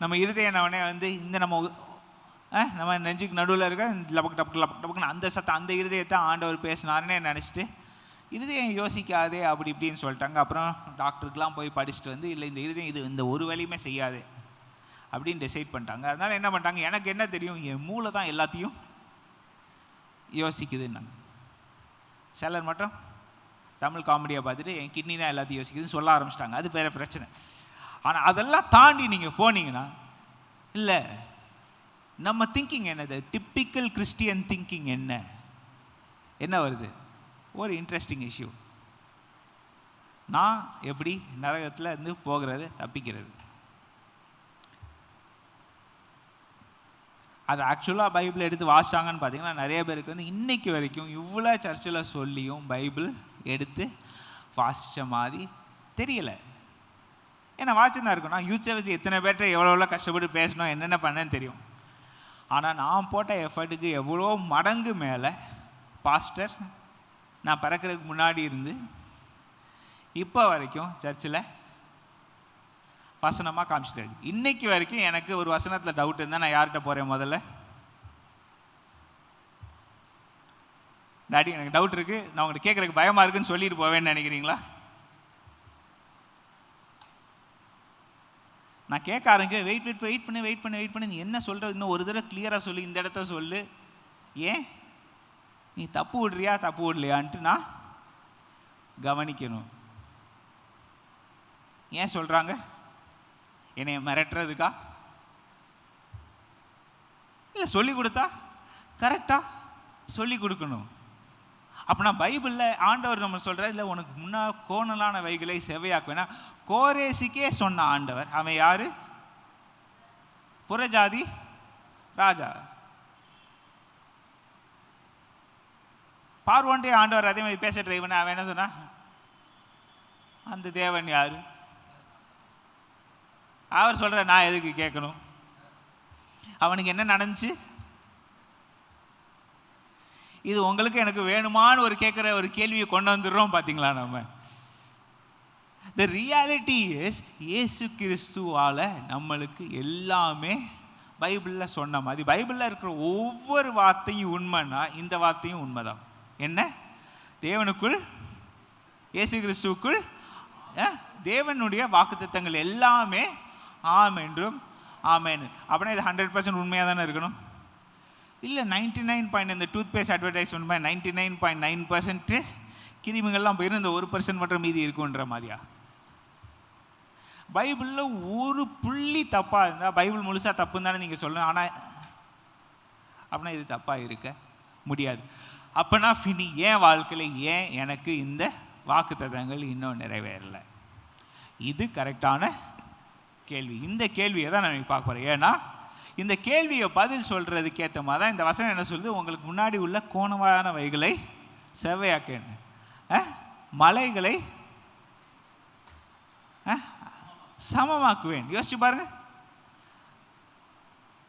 நம்ம இருதயனவனே வந்து இந்த நம்ம நெஞ்சுக்கு நடுவில் இருக்க லபக்கு டபக்கு லபக்கு டபக்குன்னு அந்த சத்தம், அந்த இருதயத்தை ஆண்டவர் பேசினாருன்னே நினச்சிட்டு இருதயம் யோசிக்காதே அப்படி இப்படின்னு சொல்லிட்டாங்க. அப்புறம் டாக்டருக்கெலாம் போய் படிச்சுட்டு வந்து இல்லை இந்த இருதயம் இந்த ஒரு வேலையுமே செய்யாது அப்படின்னு டிசைட் பண்ணிட்டாங்க. அதனால் என்ன பண்ணிட்டாங்க, எனக்கு என்ன தெரியும், என் மூளை தான் எல்லாத்தையும் யோசிக்குதுன்னாங்க. சிலர் மட்டும் தமிழ் காமெடியை பார்த்துட்டு என் கிட்னி தான் எல்லாத்தையும் யோசிக்குதுன்னு சொல்ல ஆரம்பிச்சிட்டாங்க. அது வேறு பிரச்சனை. ஆனால் அதெல்லாம் தாண்டி நீங்கள் போனீங்கன்னா, இல்லை நம்ம திங்கிங் என்னது, டிப்பிக்கல் கிறிஸ்டியன் திங்கிங் என்ன வருது, ஒரு இன்ட்ரெஸ்டிங் இஷ்யூ. நான் எப்படி நரகத்தில் இருந்து போகிறது தப்பிக்கிறது. அது ஆக்சுவலாக பைபிள் எடுத்து வாசிச்சாங்கன்னு பார்த்தீங்கன்னா நிறைய பேருக்கு வந்து இன்றைக்கு வரைக்கும் இவ்வளோ சர்ச்சில் சொல்லியும் பைபிள் எடுத்து வாசித்த மாதிரி தெரியலை. ஏன்னா வாசிச்சுதான் இருக்கும். நான் யூத் சர்வீஸ் எத்தனை பேர்ட்ட எவ்வளோ கஷ்டப்பட்டு பேசணும் என்னென்ன பண்ணேன்னு தெரியும். ஆனால் நான் போட்ட எஃபர்ட்டுக்கு எவ்வளோ மடங்கு மேலே பாஸ்டர் நான் பிறக்கிறதுக்கு முன்னாடி இருந்து இப்போ வரைக்கும் சர்ச்சில் வசனமாக காமிச்சிட்டாரு. இன்னைக்கு வரைக்கும் எனக்கு ஒரு வசனத்தில் டவுட் இருந்தால் நான் யார்கிட்ட போகிறேன்? முதல்ல, டாடி எனக்கு டவுட் இருக்குது, நான் உங்கள்கிட்ட கேட்குறதுக்கு பயமாக இருக்குன்னு சொல்லிட்டு போவேன்னு நினைக்கிறீங்களா? நான் கேட்க ஆரம்பிக்க வெயிட் பண்ணி நீ என்ன சொல்கிற, இன்னும் ஒரு தடவை கிளியராக சொல்லு, இந்த இடத்த சொல்லு, ஏன் நீ தப்பு விடுறியா தப்பு விடலையான்ட்டு நான் கவனிக்கணும். ஏன் சொல்கிறாங்க? என்னைய மிரட்டுறதுக்கா? இல்லை சொல்லி கொடுத்தா கரெக்டாக சொல்லி கொடுக்கணும். அப்படின்னா பைபிளில் ஆண்டவர் நம்ம சொல்கிறார், இல்லை உனக்கு முன்னா கோணலான வைகளை செவையாக்குவேனா. கோரேசிக்கே சொன்ன ஆண்டவர், அவன் யாரு? புறஜாதி ராஜா. பார்வோன்டே ஆண்டவர் அதே மாதிரி பேச ட்ரை பண்ண, அவன் என்ன சொன்னா? அந்த தேவன் யாரு? அவர் சொல்ற, நான் எதுக்கு கேட்கணும்? அவனுக்கு என்ன நடந்துச்சு? இது உங்களுக்கு எனக்கு வேணுமான்னு ஒரு கேட்குற ஒரு கேள்வியை கொண்டு வந்துடுறோம் பார்த்தீங்களா நம்ம. த ரியாலிட்டி இஸ் இயேசு கிறிஸ்துவால் நம்மளுக்கு எல்லாமே பைபிளில் சொன்ன மாதிரி, பைபிளில் இருக்கிற ஒவ்வொரு வார்த்தையும் உண்மைன்னா இந்த வார்த்தையும் உண்மைதான். என்ன? தேவனுக்குள், இயேசு கிறிஸ்துவுக்குள் தேவனுடைய வாக்குத்தத்தங்கள் எல்லாமே ஆம் என்றும் ஆமேன். அப்படின்னா இது 100% உண்மையாக தானே இருக்கணும்? இல்லை 99 இந்த டூத் பேஸ்ட் அட்வர்டைஸ்மெண்ட் 99.9% கிருமிகள்லாம் போயிடும், இந்த 1% மட்டும் மீதி இருக்குன்ற மாதிரியா? பைபிளில் ஒரு புள்ளி தப்பாக இருந்தால் பைபிள் முழுசாக தப்புன்னு தானே நீங்கள் சொல்லணும். ஆனால் அப்படின்னா இது தப்பாக இருக்க முடியாது. அப்போனா ஃபினி, ஏன் வாழ்க்கையில் ஏன் எனக்கு இந்த வாக்குத்தத்தங்கள் இன்னும் நிறைவேறலை? இது கரெக்டான கேள்வி. இந்த கேள்வியை தான் நான் பார்க்க போகிறேன். ஏன்னா இந்த கேள்வியை பதில் சொல்கிறதுக்கு ஏற்ற மாதிரி தான் இந்த வசனம் என்ன சொல்லுது? உங்களுக்கு முன்னாடி உள்ள கோணமான வைகளை செவ்வையாக்கேன்னு, மலைகளை சமமாக்குவேன். யோசிச்சு பாருங்க.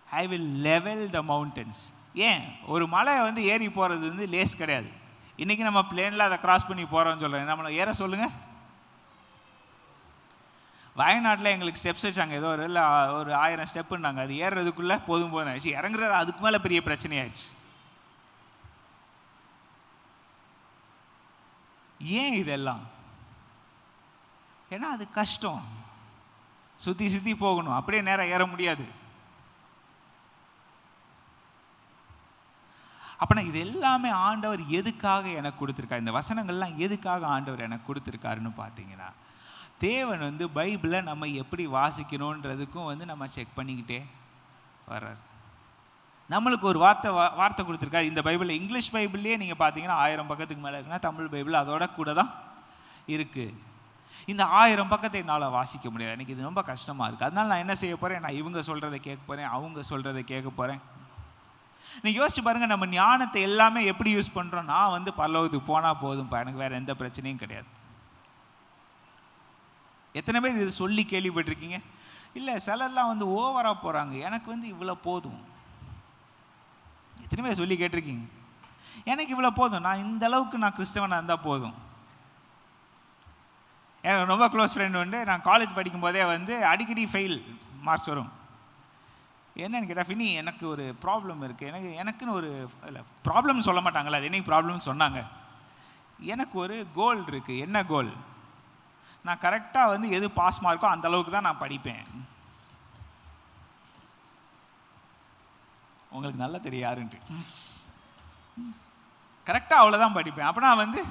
I will level the mountains. ஏன்? ஒரு மலை வந்து ஏறி போகிறது வந்து லேஸ் கிடையாது. இன்றைக்கி நம்ம பிளேனில் அதை கிராஸ் பண்ணி போகிறோம்னு சொல்கிறேன். நம்மளை ஏற சொல்லுங்கள். வயநாட்டில் எங்களுக்கு ஸ்டெப்ஸ் வச்சாங்க, ஏதோ ஒரு 1000 ஸ்டெப்புன்னாங்க. அது ஏறுறதுக்குள்ளே போதும் ஆயிடுச்சு, இறங்குறது அதுக்கு மேலே பெரிய பிரச்சனையாயிடுச்சு. ஏன் இதெல்லாம்? ஏன்னா அது கஷ்டம், சுற்றி போகணும், அப்படியே நேரம் ஏற முடியாது. அப்படின்னா இது எல்லாமே ஆண்டவர் எதுக்காக எனக்கு கொடுத்துருக்காரு? இந்த வசனங்கள்லாம் எதுக்காக ஆண்டவர் எனக்கு கொடுத்துருக்காருன்னு பார்த்தீங்கன்னா, தேவன் வந்து பைபிளை நம்ம எப்படி வாசிக்கணுன்றதுக்கும் வந்து நம்ம செக் பண்ணிக்கிட்டே வர்றார். நம்மளுக்கு ஒரு வார்த்தை கொடுத்துருக்காரு. இந்த பைபிளில், இங்கிலீஷ் பைபிள்லேயே நீங்கள் பார்த்தீங்கன்னா 1000 பக்கத்துக்கு மேலே இருக்குன்னா, தமிழ் பைபிள் அதோட கூட தான் இருக்குது. இந்த 1000 பக்கத்தை என்னால் வாசிக்க முடியாது, எனக்கு இது ரொம்ப கஷ்டமாக இருக்குது. அதனால நான் என்ன செய்ய போகிறேன்? நான் இவங்க சொல்கிறத கேட்க போகிறேன், அவங்க சொல்கிறத கேட்க போகிறேன். நீங்கள் யோசிச்சு பாருங்கள், நம்ம ஞானத்தை எல்லாமே எப்படி யூஸ் பண்ணுறோம்? நான் வந்து பரலோகத்துக்கு போனால் போதும்ப்பா, எனக்கு வேறு எந்த பிரச்சனையும் கிடையாது. எத்தனை பேர் இது சொல்லி கேள்விப்பட்டிருக்கீங்க? இல்லை, சிலர்லாம் வந்து ஓவராக போகிறாங்க, எனக்கு வந்து இவ்வளோ போதும். எத்தனை பேர் சொல்லி கேட்டிருக்கீங்க? எனக்கு இவ்வளோ போதும், நான் இந்த அளவுக்கு நான் கிறிஸ்தவனாக இருந்தால் போதும். எனக்கு ரொம்ப க்ளோஸ் ஃப்ரெண்ட் வந்து, நான் காலேஜ் படிக்கும்போதே வந்து அடிக்கடி ஃபெயில் மார்க்ஸ் வரும். என்னன்னு கேட்டால், ஃபினி எனக்கு ஒரு ப்ராப்ளம் இருக்குது, எனக்குன்னு ஒரு இல்லை ப்ராப்ளம்னு சொல்ல மாட்டாங்களா, அது என்னைக்கு ப்ராப்ளம்னு சொன்னாங்க. எனக்கு ஒரு கோல் இருக்குது. என்ன கோல்? நான் கரெக்டாக வந்து எது பாஸ் மார்க்கோ அந்த அளவுக்கு தான் நான் படிப்பேன். உங்களுக்கு நல்லா தெரியும் யாருன்ட்டு. கரெக்டாக அவ்வளோதான் படிப்பேன். அப்படின்னா வந்து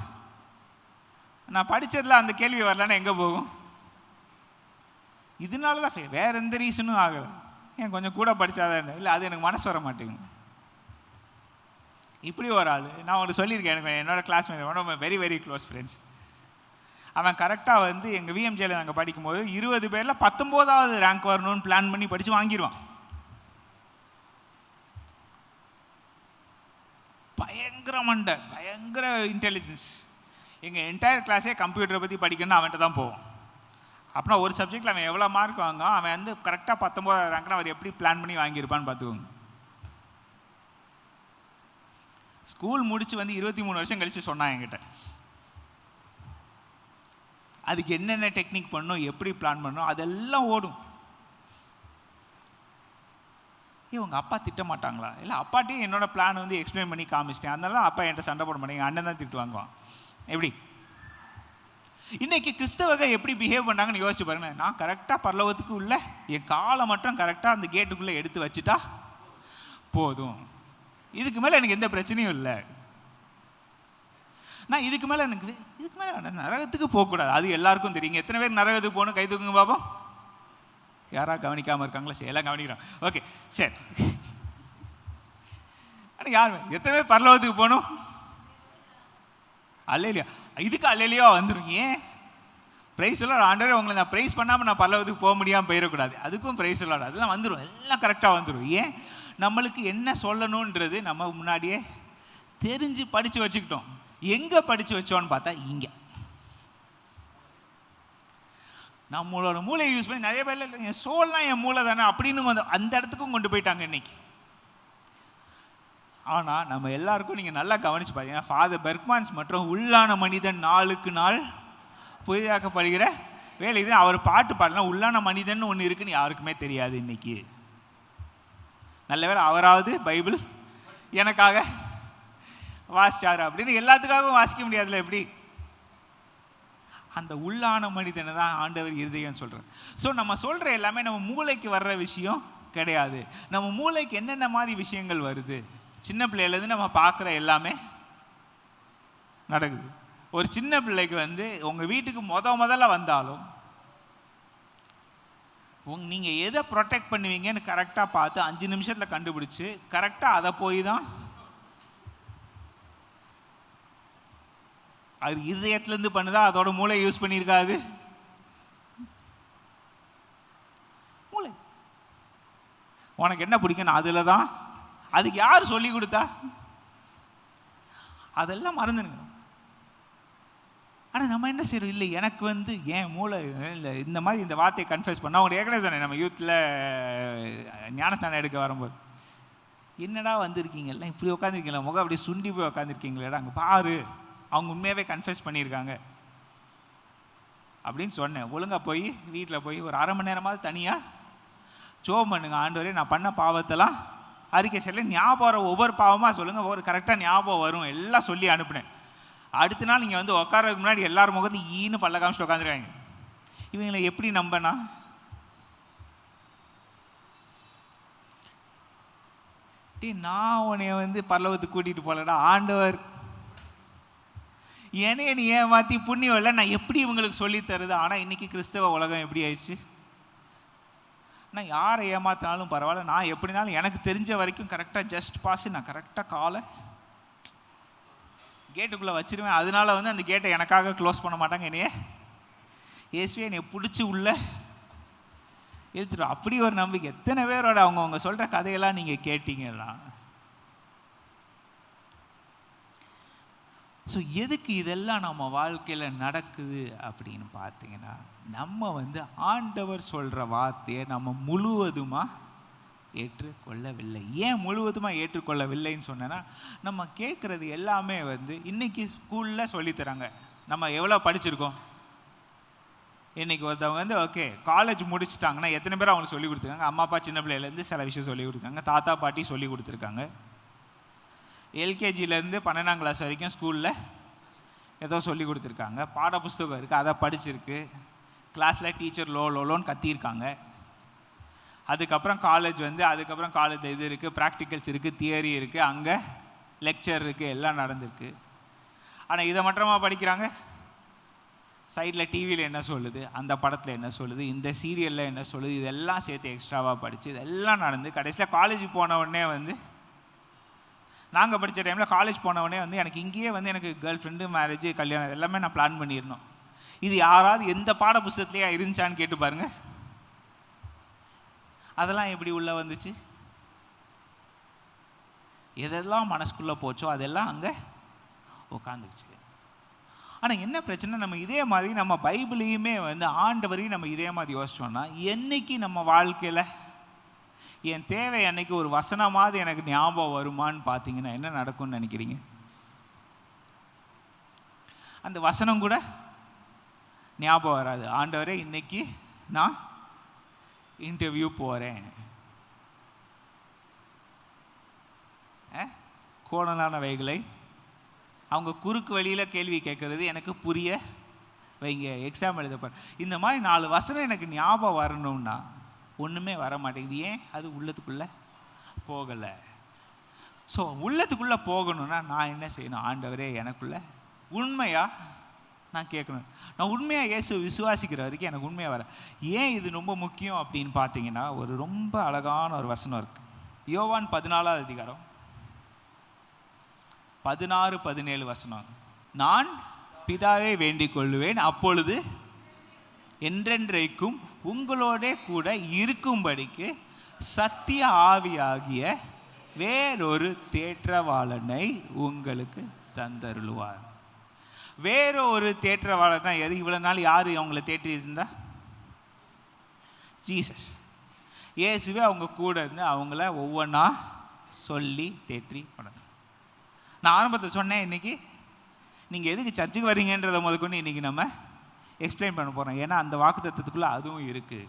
நான் படித்ததில் அந்த கேள்வி வரலன்னா எங்கே போகும்? இதனால தான் வேறு எந்த ரீசனும் ஆகலை. ஏன் கொஞ்சம் கூட படித்தாதான் இல்லை, அது எனக்கு மனசு வர மாட்டேங்குது. இப்படி ஒரு ஆள் நான் உங்களுக்கு சொல்லியிருக்கேன். எனக்கு என்னோட classmate, one of my very very close friends. அவன் கரெக்டாக வந்து எங்கள் விஎம்ஜேல நாங்கள் படிக்கும்போது 20 பேரில் 19வது ரேங்க் வரணும்னு பிளான் பண்ணி படித்து வாங்கிடுவான். பயங்கர மண்டை, பயங்கர இன்டெலிஜென்ஸ். எங்கள் என்டையர் கிளாஸே கம்ப்யூட்டரை பற்றி படிக்கணும்னு அவன்கிட்ட தான் போவோம். அப்படின்னா ஒரு சப்ஜெக்டில் அவன் எவ்வளோ மார்க் வாங்க, அவன் வந்து கரெக்டாக 19வது ரேங்க்னா அவர் எப்படி பிளான் பண்ணி வாங்கியிருப்பான்னு பார்த்துக்கோங்க. ஸ்கூல் முடிச்சு வந்து 23 வருஷம் கழிச்சு சொன்னான் என்கிட்ட. அதுக்கு என்னென்ன டெக்னிக் பண்ணணும், எப்படி பிளான் பண்ணணும், அதெல்லாம் ஓடும். உங்கள் அப்பா திட்ட மாட்டாங்களா? இல்லை, அப்பாட்டையும் என்னோட பிளான் வந்து எக்ஸ்பிளைன் பண்ணி காமிச்சிட்டேன், அதனால அப்பா என்கிட்ட சண்டை போட மாட்டேங்க, அண்ணன் தான் திட்டு வாங்குவான். எப்படி இன்னைக்கு கிறிஸ்தவர்கள் எப்படி பிஹேவ் பண்ணாங்கன்னு யோசிச்சு பாருங்க. நான் கரெக்டாக பரலோகத்துக்கு உள்ள என் காலை மட்டும் கரெக்டாக அந்த கேட்டுக்குள்ளே எடுத்து வச்சுட்டா போதும், இதுக்கு மேலே எனக்கு எந்த பிரச்சனையும் இல்லை, நான் இதுக்கு மேலே நரகத்துக்கு போகக்கூடாது. அது எல்லாருக்கும் தெரியுங்க. எத்தனை பேர் நரகத்துக்கு போகணும்? கை தூக்குங்க பாப்போம். யாரா கவனிக்காமல் இருக்காங்களா? சரி, எல்லாம் கவனிக்கிறோம். ஓகே, சரி. ஆனால் யார் எத்தனை பேர் பரலோகத்துக்கு போகணும்? அல்லேலியா. இதுக்கு அல்லேலியா வந்துடும். ஏன்? ப்ரைஸ் சொல்லாட ஆண்டவரே, உங்களை நான் ப்ரைஸ் பண்ணாமல் நான் பரலோகத்துக்கு போக முடியாமல் போயிடக்கூடாது. அதுக்கும் ப்ரைஸ் சொல்லாட. அதெல்லாம் வந்துடும், எல்லாம் கரெக்டாக வந்துடும். ஏன்? நம்மளுக்கு என்ன சொல்லணுன்றது நம்ம முன்னாடியே தெரிஞ்சு படித்து வச்சுக்கிட்டோம். எங்கே படித்து வச்சோன்னு பார்த்தா இங்கே நம்மளோட மூளையை யூஸ் பண்ணி நிறைய பேர் இல்லை என் சோல்லாம் என் மூளை தானே அப்படின்னு அந்த இடத்துக்கும் கொண்டு போயிட்டாங்க இன்னைக்கு. ஆனால் நம்ம எல்லாருக்கும் நீங்கள் நல்லா கவனிச்சு பார்த்தீங்கன்னா, ஃபாதர் பெர்க்மான்ஸ் மற்றும் உள்ளான மனிதன் நாளுக்கு நாள் புதிதாக்கப்படுகிற வேலை இது. அவர் பாட்டு பாடலாம், உள்ளான மனிதன் ஒன்று இருக்குன்னு யாருக்குமே தெரியாது இன்னைக்கு. நல்ல வேளை அவராவது பைபிள் எனக்காக வாசிச்சாரு அப்படின்னு. எல்லாத்துக்காகவும் வாசிக்க முடியாதுல்ல. எப்படி? அந்த உள்ளான மனிதனை தான் ஆண்டவர் இருதயம் சொல்கிறார். ஸோ நம்ம சொல்கிற எல்லாமே நம்ம மூளைக்கு வர்ற விஷயம் கிடையாது. நம்ம மூளைக்கு என்னென்ன மாதிரி விஷயங்கள் வருது, சின்ன பிள்ளையிலேருந்து நம்ம பார்க்குற எல்லாமே நடக்குது. ஒரு சின்ன பிள்ளைக்கு வந்து உங்கள் வீட்டுக்கு முதல்ல வந்தாலும் நீங்கள் எதை ப்ரொடெக்ட் பண்ணுவீங்கன்னு கரெக்டாக பார்த்து 5 நிமிஷத்தில் கண்டுபிடிச்சி கரெக்டாக அதை போய் தான் அது இதயத்துலேருந்து பண்ணுதா, அதோட மூளை யூஸ் பண்ணியிருக்காது. மூளை உனக்கு என்ன பிடிக்கும் அதில் தான். அதுக்கு யார் சொல்லி கொடுத்தா? அதெல்லாம் மறந்துடுங்க. ஆனால் நம்ம என்ன செய்யறோம்? இல்லை, எனக்கு வந்து ஏன் மூளை இல்லை இந்த மாதிரி இந்த வார்த்தையை கன்ஃபெஸ் பண்ணால். அவங்க ஏற்கனவே சொன்னேன், நம்ம யூத்தில் ஞானஸ்நானம் எடுக்க வரும்போது, என்னடா வந்திருக்கீங்கல்ல இப்படி உட்காந்துருக்கீங்களா, முகம் அப்படி சுண்டி போய் உட்காந்துருக்கீங்களேடா, அங்கே பாரு அவங்க உண்மையாகவே கன்ஃபெஸ் பண்ணியிருக்காங்க அப்படின்னு சொன்னேன். ஒழுங்காக போய் வீட்டில் போய் ஒரு 1/2 மணி நேரமாவது தனியாக ஜெபம் பண்ணுங்க. ஆண்டவரே, நான் பண்ண பாவத்தெல்லாம் அறிக்கை செய்யல, ஞாபகம் வர ஒவ்வொரு பாவமாக சொல்லுங்கள், ஒரு கரெக்டாக ஞாபகம் வரும் எல்லாம் சொல்லி அனுப்புனேன். அடுத்த நாள் நீங்கள் வந்து உட்காரதுக்கு முன்னாடி எல்லாரும் முகத்தையும் ஈன்னு பல்ல காமிச்சிட்டு உட்காந்துருக்காங்க. இவங்களை எப்படி நம்பனா? நான் உன்னைய வந்து பரலோகத்துக்கு கூட்டிகிட்டு போகலடா, ஆண்டவர் என்னைய நீ ஏமாற்றி புண்ணியம் இல்லை, நான் எப்படி இவங்களுக்கு சொல்லி தருது? ஆனால் இன்றைக்கி கிறிஸ்தவ உலகம் எப்படி ஆயிடுச்சு? நான் யாரை ஏமாத்தினாலும் பரவாயில்ல, நான் எப்படினாலும் எனக்கு தெரிஞ்ச வரைக்கும் கரெக்டாக ஜஸ்ட் பாஸ், நான் கரெக்டாக காலை கேட்டுக்குள்ளே வச்சிருவேன். அதனால வந்து அந்த கேட்டை எனக்காக க்ளோஸ் பண்ண மாட்டாங்க. என்னையே இயேசுவே என்னை பிடிச்சி உள்ள இழுத்துடும். அப்படி ஒரு நம்பிக்கை. எத்தனை பேரோட அவங்க சொல்கிற கதையெல்லாம் நீங்கள் கேட்டீங்களா? ஸோ எதுக்கு இதெல்லாம் நம்ம வாழ்க்கையில் நடக்குது அப்படின்னு பார்த்தீங்கன்னா, நம்ம வந்து ஆண்டவர் சொல்கிற வார்த்தையை நம்ம முழுவதுமாக ஏற்றுக்கொள்ளவில்லை. ஏன் முழுவதுமாக ஏற்றுக்கொள்ளவில்லைன்னு சொன்னேன்னா, நம்ம கேட்குறது எல்லாமே வந்து இன்றைக்கி ஸ்கூலில் சொல்லித்தராங்க. நம்ம எவ்வளோ படிச்சிருக்கோம்? இன்றைக்கி ஒருத்தவங்க வந்து ஓகே காலேஜ் முடிச்சுட்டாங்கன்னா எத்தனை பேர் அவங்களுக்கு சொல்லி கொடுத்துருக்காங்க? அம்மா அப்பா சின்ன பிள்ளையிலேருந்து சில விஷயம் சொல்லி கொடுத்துருக்காங்க, தாத்தா பாட்டி சொல்லி கொடுத்துருக்காங்க. எல்கேஜிலேருந்து 12ஆம் கிளாஸ் வரைக்கும் ஸ்கூலில் ஏதோ சொல்லி கொடுத்துருக்காங்க. பாட புஸ்தகம் இருக்குது, அதை படிச்சிருக்கு. கிளாஸில் டீச்சர் லோன்னு கத்தியிருக்காங்க. அதுக்கப்புறம் காலேஜ் வந்து அதுக்கப்புறம் காலேஜில் இது இருக்குது, ப்ராக்டிக்கல்ஸ் இருக்குது, தியரி இருக்குது, அங்கே லெக்சர் இருக்குது, எல்லாம் நடந்திருக்கு. ஆனால் இதை மட்டுமா படிக்கிறாங்க? சைடில் டிவியில் என்ன சொல்லுது, அந்த படத்தில் என்ன சொல்லுது, இந்த சீரியலில் என்ன சொல்லுது, இதெல்லாம் சேர்த்து எக்ஸ்ட்ராவாக படித்து இதெல்லாம் நடந்து கடைசியில் காலேஜுக்கு போன உடனே வந்து, நாங்கள் படித்த டைமில் காலேஜ் போனவொடனே வந்து எனக்கு இங்கேயே வந்து எனக்கு கேர்ள் ஃப்ரெண்டு, மேரேஜ், கல்யாணம் எல்லாமே நான் பிளான் பண்ணியிருந்தோம். இது யாராவது எந்த பாட புஸ்தகத்துலேயே இருந்துச்சான்னு கேட்டு பாருங்கள். அதெல்லாம் எப்படி உள்ளே வந்துச்சு? எதெல்லாம் மனசுக்குள்ளே போச்சோ அதெல்லாம் அங்கே உட்காந்துருச்சு. ஆனால் என்ன பிரச்சனை, நம்ம இதே மாதிரி நம்ம பைபிளையுமே வந்து ஆண்டவரையும் நம்ம இதே மாதிரி யோசிச்சோம்னா, என்னைக்கு நம்ம வாழ்க்கையில் என் தேவை அன்னைக்கு ஒரு வசனமாவது எனக்கு ஞாபகம் வருமானு பார்த்தீங்கன்னா என்ன நடக்கும்னு நினைக்கிறீங்க? அந்த வசனம் கூட ஞாபகம் வராது. ஆண்டவரே இன்னைக்கு நான் இன்டர்வியூ போகிறேன், கோணலானவைகளை அவங்க குறுக்கு வழியில் கேள்வி கேட்கறது எனக்கு புரிய வைங்க, எக்ஸாம் எழுத போகிறேன். இந்த மாதிரி 4 வசனம் எனக்கு ஞாபகம் வரணும்னா ஒன்றுமே வர மாட்டேங்குது. ஏன்? அது உள்ளத்துக்குள்ளே போகலை. ஸோ உள்ளத்துக்குள்ளே போகணும்னா நான் என்ன செய்யணும்? ஆண்டவரே எனக்குள்ளே உண்மையாக நான் கேட்கணும். நான் உண்மையாக இயேசு விசுவாசிக்கிற வரைக்கும் எனக்கு உண்மையாக வர. ஏன் இது ரொம்ப முக்கியம் அப்படின்னு பார்த்தீங்கன்னா, ஒரு ரொம்ப அழகான ஒரு வசனம் இருக்குது. யோவான் 14வது அதிகாரம் 16-17 வசனம். நான் பிதாவை வேண்டிக் கொள்ளுவேன், அப்பொழுது என்றென்றைக்கும் உங்களோட கூட இருக்கும்படிக்கு சத்திய ஆவியாகிய வேறொரு தேற்றவாளனை உங்களுக்கு தந்தருளுவார். வேறொரு தேற்றவாளர்னா எது? இவ்வளோ நாள் யார் அவங்கள தேற்றி இருந்தா? ஜீசஸ். இயேசுவே அவங்க கூட இருந்து அவங்கள ஒவ்வொன்றா சொல்லி தேற்றி பண்ணது. நான் ஆரம்பத்தை சொன்னேன், இன்றைக்கி நீங்கள் எதுக்கு சர்ச்சுக்கு வரீங்கன்றதை முதற்கொண்டு இன்றைக்கி நம்ம எக்ஸ்பிளைன் பண்ண போகிறோம். ஏன்னா அந்த வாக்குத்தத்தத்துக்குள்ளே அதுவும் இருக்குது.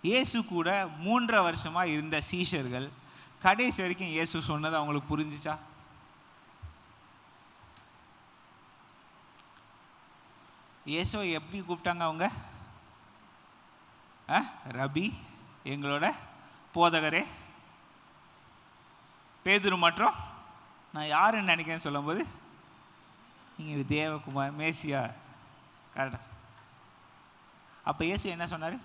இயேசு கூட 3.5 வருஷமாக இருந்த சீஷர்கள் கடைசி வரைக்கும் இயேசு சொன்னது அவங்களுக்கு புரிஞ்சிச்சா? இயேசுவை எப்படி கூப்பிட்டாங்க அவங்க? ரபி, எங்களோட போதகரே. பேதுரு மற்றும் நான் யாருன்னு நினைக்கிறேன்னு சொல்லும்போது நீங்கள் தேவகுமார், மேசியா, கரெக்டாக. அப்போ இயேசு என்ன சொன்னார்?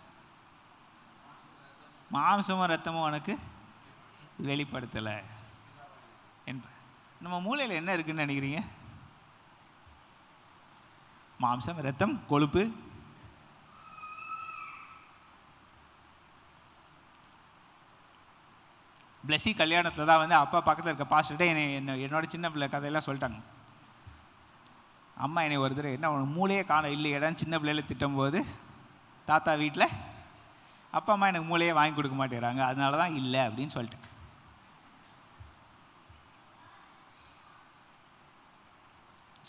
மாம்சமும் ரத்தமும் உனக்கு வெளிப்படுத்தலை என்ப. நம்ம மூளையில் என்ன இருக்குன்னு நினைக்கிறீங்க? மாம்சம், ரத்தம், கொழுப்பு. பிளஸி கல்யாணத்தில் தான் வந்து அப்பா பக்கத்தில் இருக்க பாஸ்டர்கிட்ட என்னோட சின்ன பிள்ளை கதையெல்லாம் சொல்லிட்டாங்க. அம்மா என்னை ஒரு தடவை என்ன உனக்கு மூளையே காண இல்லை இடம் சின்ன பிள்ளையில திட்டும்போது தாத்தா வீட்டில் அப்பா அம்மா எனக்கு மூளையே வாங்கி கொடுக்க மாட்டேங்கிறாங்க, அதனால தான் இல்லை அப்படின்னு சொல்லிட்டேன்.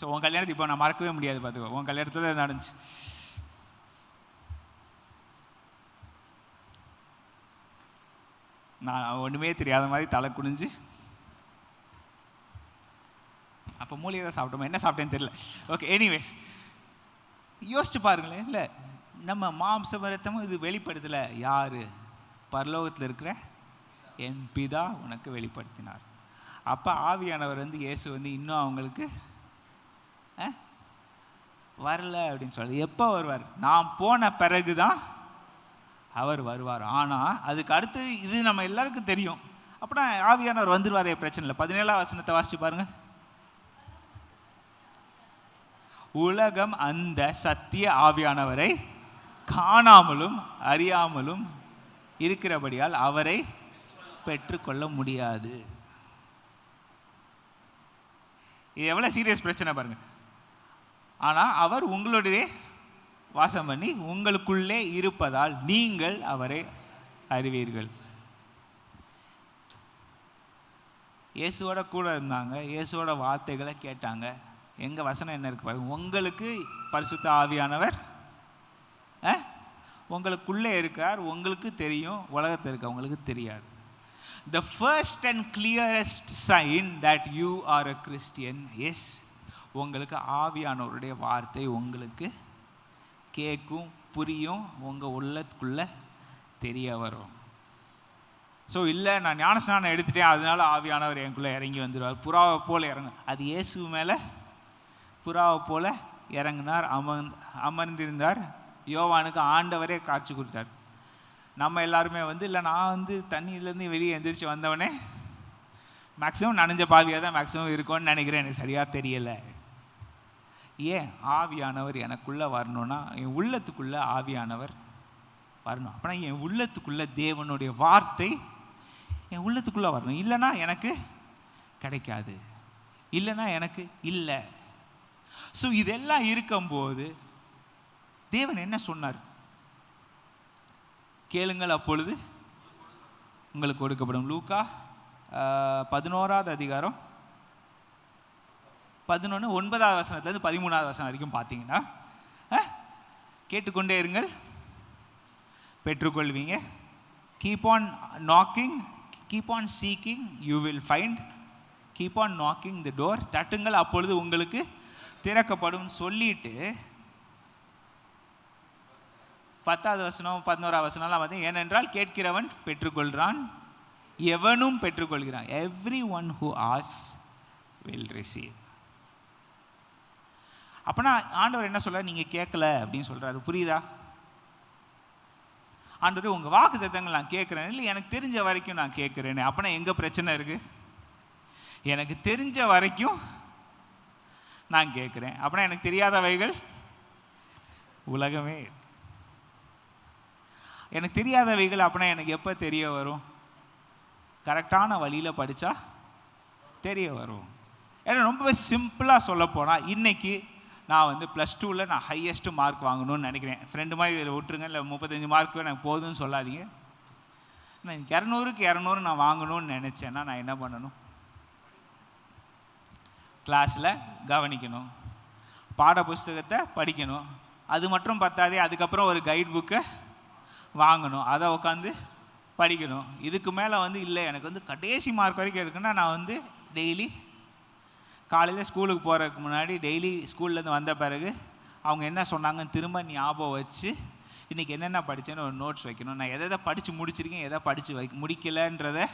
ஸோ உன் கல்யாணத்தை இப்போ நான் மறக்கவே முடியாது, பார்த்துக்கோ. உன் கல்யாணத்தில் தான் நடந்துச்சு. நான் ஒன்றுமே தெரியாத மாதிரி தலை குனிஞ்சு அப்போ மூலிகை தான் சாப்பிட்டோமா, என்ன சாப்பிட்டேன்னு தெரியல. ஓகே, எனிவேஸ் யோசிச்சு பாருங்களேன். இல்லை, நம்ம மாம்சபரத்தமும் இது வெளிப்படுத்தலை. யார்? பரலோகத்தில் இருக்கிற என் பிதா உனக்கு வெளிப்படுத்தினார். அப்போ ஆவியானவர் வந்து இயேசு வந்து இன்னும் அவங்களுக்கு வரல அப்படின்னு சொல்லி. எப்போ வருவார்? நான் போன பிறகு தான் அவர் வருவார். ஆனால் அதுக்கு அடுத்து இது நம்ம எல்லாருக்கும் தெரியும். அப்படின்னா ஆவியானவர் வந்துடுவார், பிரச்சனை இல்லை. 17ஆம் வசனத்தை வாசிச்சு பாருங்க. உலகம் அந்த சத்திய ஆவியானவரை காணாமலும் அறியாமலும் இருக்கிறபடியால் அவரை பெற்றுக்கொள்ள முடியாது. இது எவ்வளோ சீரியஸ் பிரச்சனை பாருங்க. ஆனால் அவர் உங்களுடைய வாசம் பண்ணி உங்களுக்குள்ளே இருப்பதால் நீங்கள் அவரை அறிவீர்கள். இயேசுவோட கூட இருந்தாங்க, இயேசுவோட வார்த்தைகளை கேட்டாங்க. எங்கள் வசனம் என்ன இருக்கு பாருங்க. உங்களுக்கு பரிசுத்த ஆவியானவர் உங்களுக்குள்ளே இருக்கார், உங்களுக்கு தெரியும், உலகத்தில் இருக்க உங்களுக்கு தெரியாது. The first and clearest sign that you are a Christian is உங்களுக்கு ஆவியானவருடைய வார்த்தை உங்களுக்கு கேட்கும், புரியும், உங்கள் உள்ளத்துக்குள்ளே தெரிய வரும். ஸோ இல்லை நான் ஞானஸ்நானம் எடுத்துட்டேன் அதனால ஆவியானவர் எனக்குள்ளே இறங்கி வந்துடுவார், புறாவை போல் இறங்கு. அது இயேசு மேலே புறாவை போல் இறங்கினார், அமர்ந்திருந்தார். யோவானுக்கு ஆண்டவரே காட்சி கொடுத்தார். நம்ம எல்லாருமே வந்து இல்லை நான் வந்து தண்ணியிலேருந்து வெளியே எந்திரிச்சு வந்தவனே மேக்ஸிமம் நனைஞ்ச பாவியாக தான் மேக்ஸிமம் இருக்கும்னு நினைக்கிறேன், எனக்கு சரியாக தெரியலை. ஏன்? ஆவியானவர் எனக்குள்ளே வரணும்னா என் உள்ளத்துக்குள்ளே ஆவியானவர் வரணும். அப்படின்னா என் உள்ளத்துக்குள்ளே தேவனுடைய வார்த்தை என் உள்ளத்துக்குள்ளே வரணும். இல்லைன்னா எனக்கு கிடைக்காது, இல்லைன்னா எனக்கு இல்லை. ஸோ இதெல்லாம் இருக்கும்போது தேவன் என்ன சொன்னார்? கேளுங்கள் அப்பொழுது உங்களுக்கு கொடுக்கப்படும். லூக்கா 11வது அதிகாரம் 9வது வசனத்துலேருந்து 13வது வசனம் வரைக்கும் பார்த்தீங்கன்னா, கேட்டுக்கொண்டே இருங்கள், பெற்றுக்கொள்வீங்க. Keep on knocking, keep on seeking, you will find. Keep on knocking the door, தட்டுங்கள் அப்பொழுது உங்களுக்கு திறக்கப்படும் சொல்லிட்டு 10வது வசனம் 11வது வசனம்லாம் பார்த்தீங்க. ஏனென்றால் கேட்கிறவன் பெற்றுக்கொள்கிறான், எவனும் பெற்றுக்கொள்கிறான். எவ்ரி ஒன் ஹூ ஆஸ் வில் ரிசீவ். அப்போனா ஆண்டவர் என்ன சொல்றார்? நீங்கள் கேட்கல அப்படின்னு சொல்கிறாரு. புரியுதா? ஆண்டவர் உங்கள் வாக்கு தத்தங்கள் நான் கேட்குறேன், இல்லை எனக்கு தெரிஞ்ச வரைக்கும் நான் கேட்குறேன்னு. அப்போனா எங்கே பிரச்சனை இருக்குது? எனக்கு தெரிஞ்ச வரைக்கும் நான் கேட்குறேன், அப்படின்னா எனக்கு தெரியாதவைகள் உலகமே. எனக்கு தெரியாதவைகள் அப்படின்னா எனக்கு எப்போ தெரிய வரும்? கரெக்டான வழியில் படித்தா தெரிய வரும். ஏன்னா ரொம்ப சிம்பிளாக சொல்ல போனால், இன்றைக்கி நான் வந்து +2ல் நான் ஹையஸ்ட்டு மார்க் வாங்கணும்னு நினைக்கிறேன். ஃப்ரெண்டு மாதிரி இதில் விட்டுருங்க, இல்லை 35 மார்க்கு எனக்கு போதும்னு சொல்லாதீங்க. நான் 200க்கு 200 நான் வாங்கணும்னு நினச்சேன்னா நான் என்ன பண்ணணும்? கிளாஸில் கவனிக்கணும், பாட புஸ்தகத்தை படிக்கணும். அது மட்டும் பத்தாதே, அதுக்கப்புறம் ஒரு கைட் புக்கை வாங்கணும், அதை உட்காந்து படிக்கணும். இதுக்கு மேலே வந்து இல்லை எனக்கு வந்து கடைசி மார்க் வரைக்கும் இருக்குன்னா, நான் வந்து டெய்லி காலையில் ஸ்கூலுக்கு போகிறதுக்கு முன்னாடி, டெய்லி ஸ்கூல்லேருந்து வந்த பிறகு அவங்க என்ன சொன்னாங்கன்னு திரும்ப ஞாபகம் வச்சு இன்றைக்கி என்னென்ன படித்தேன்னு ஒரு நோட்ஸ் வைக்கணும். நான் எதை படித்து முடிச்சிருக்கேன், எதை படித்து முடிக்கலைன்றதை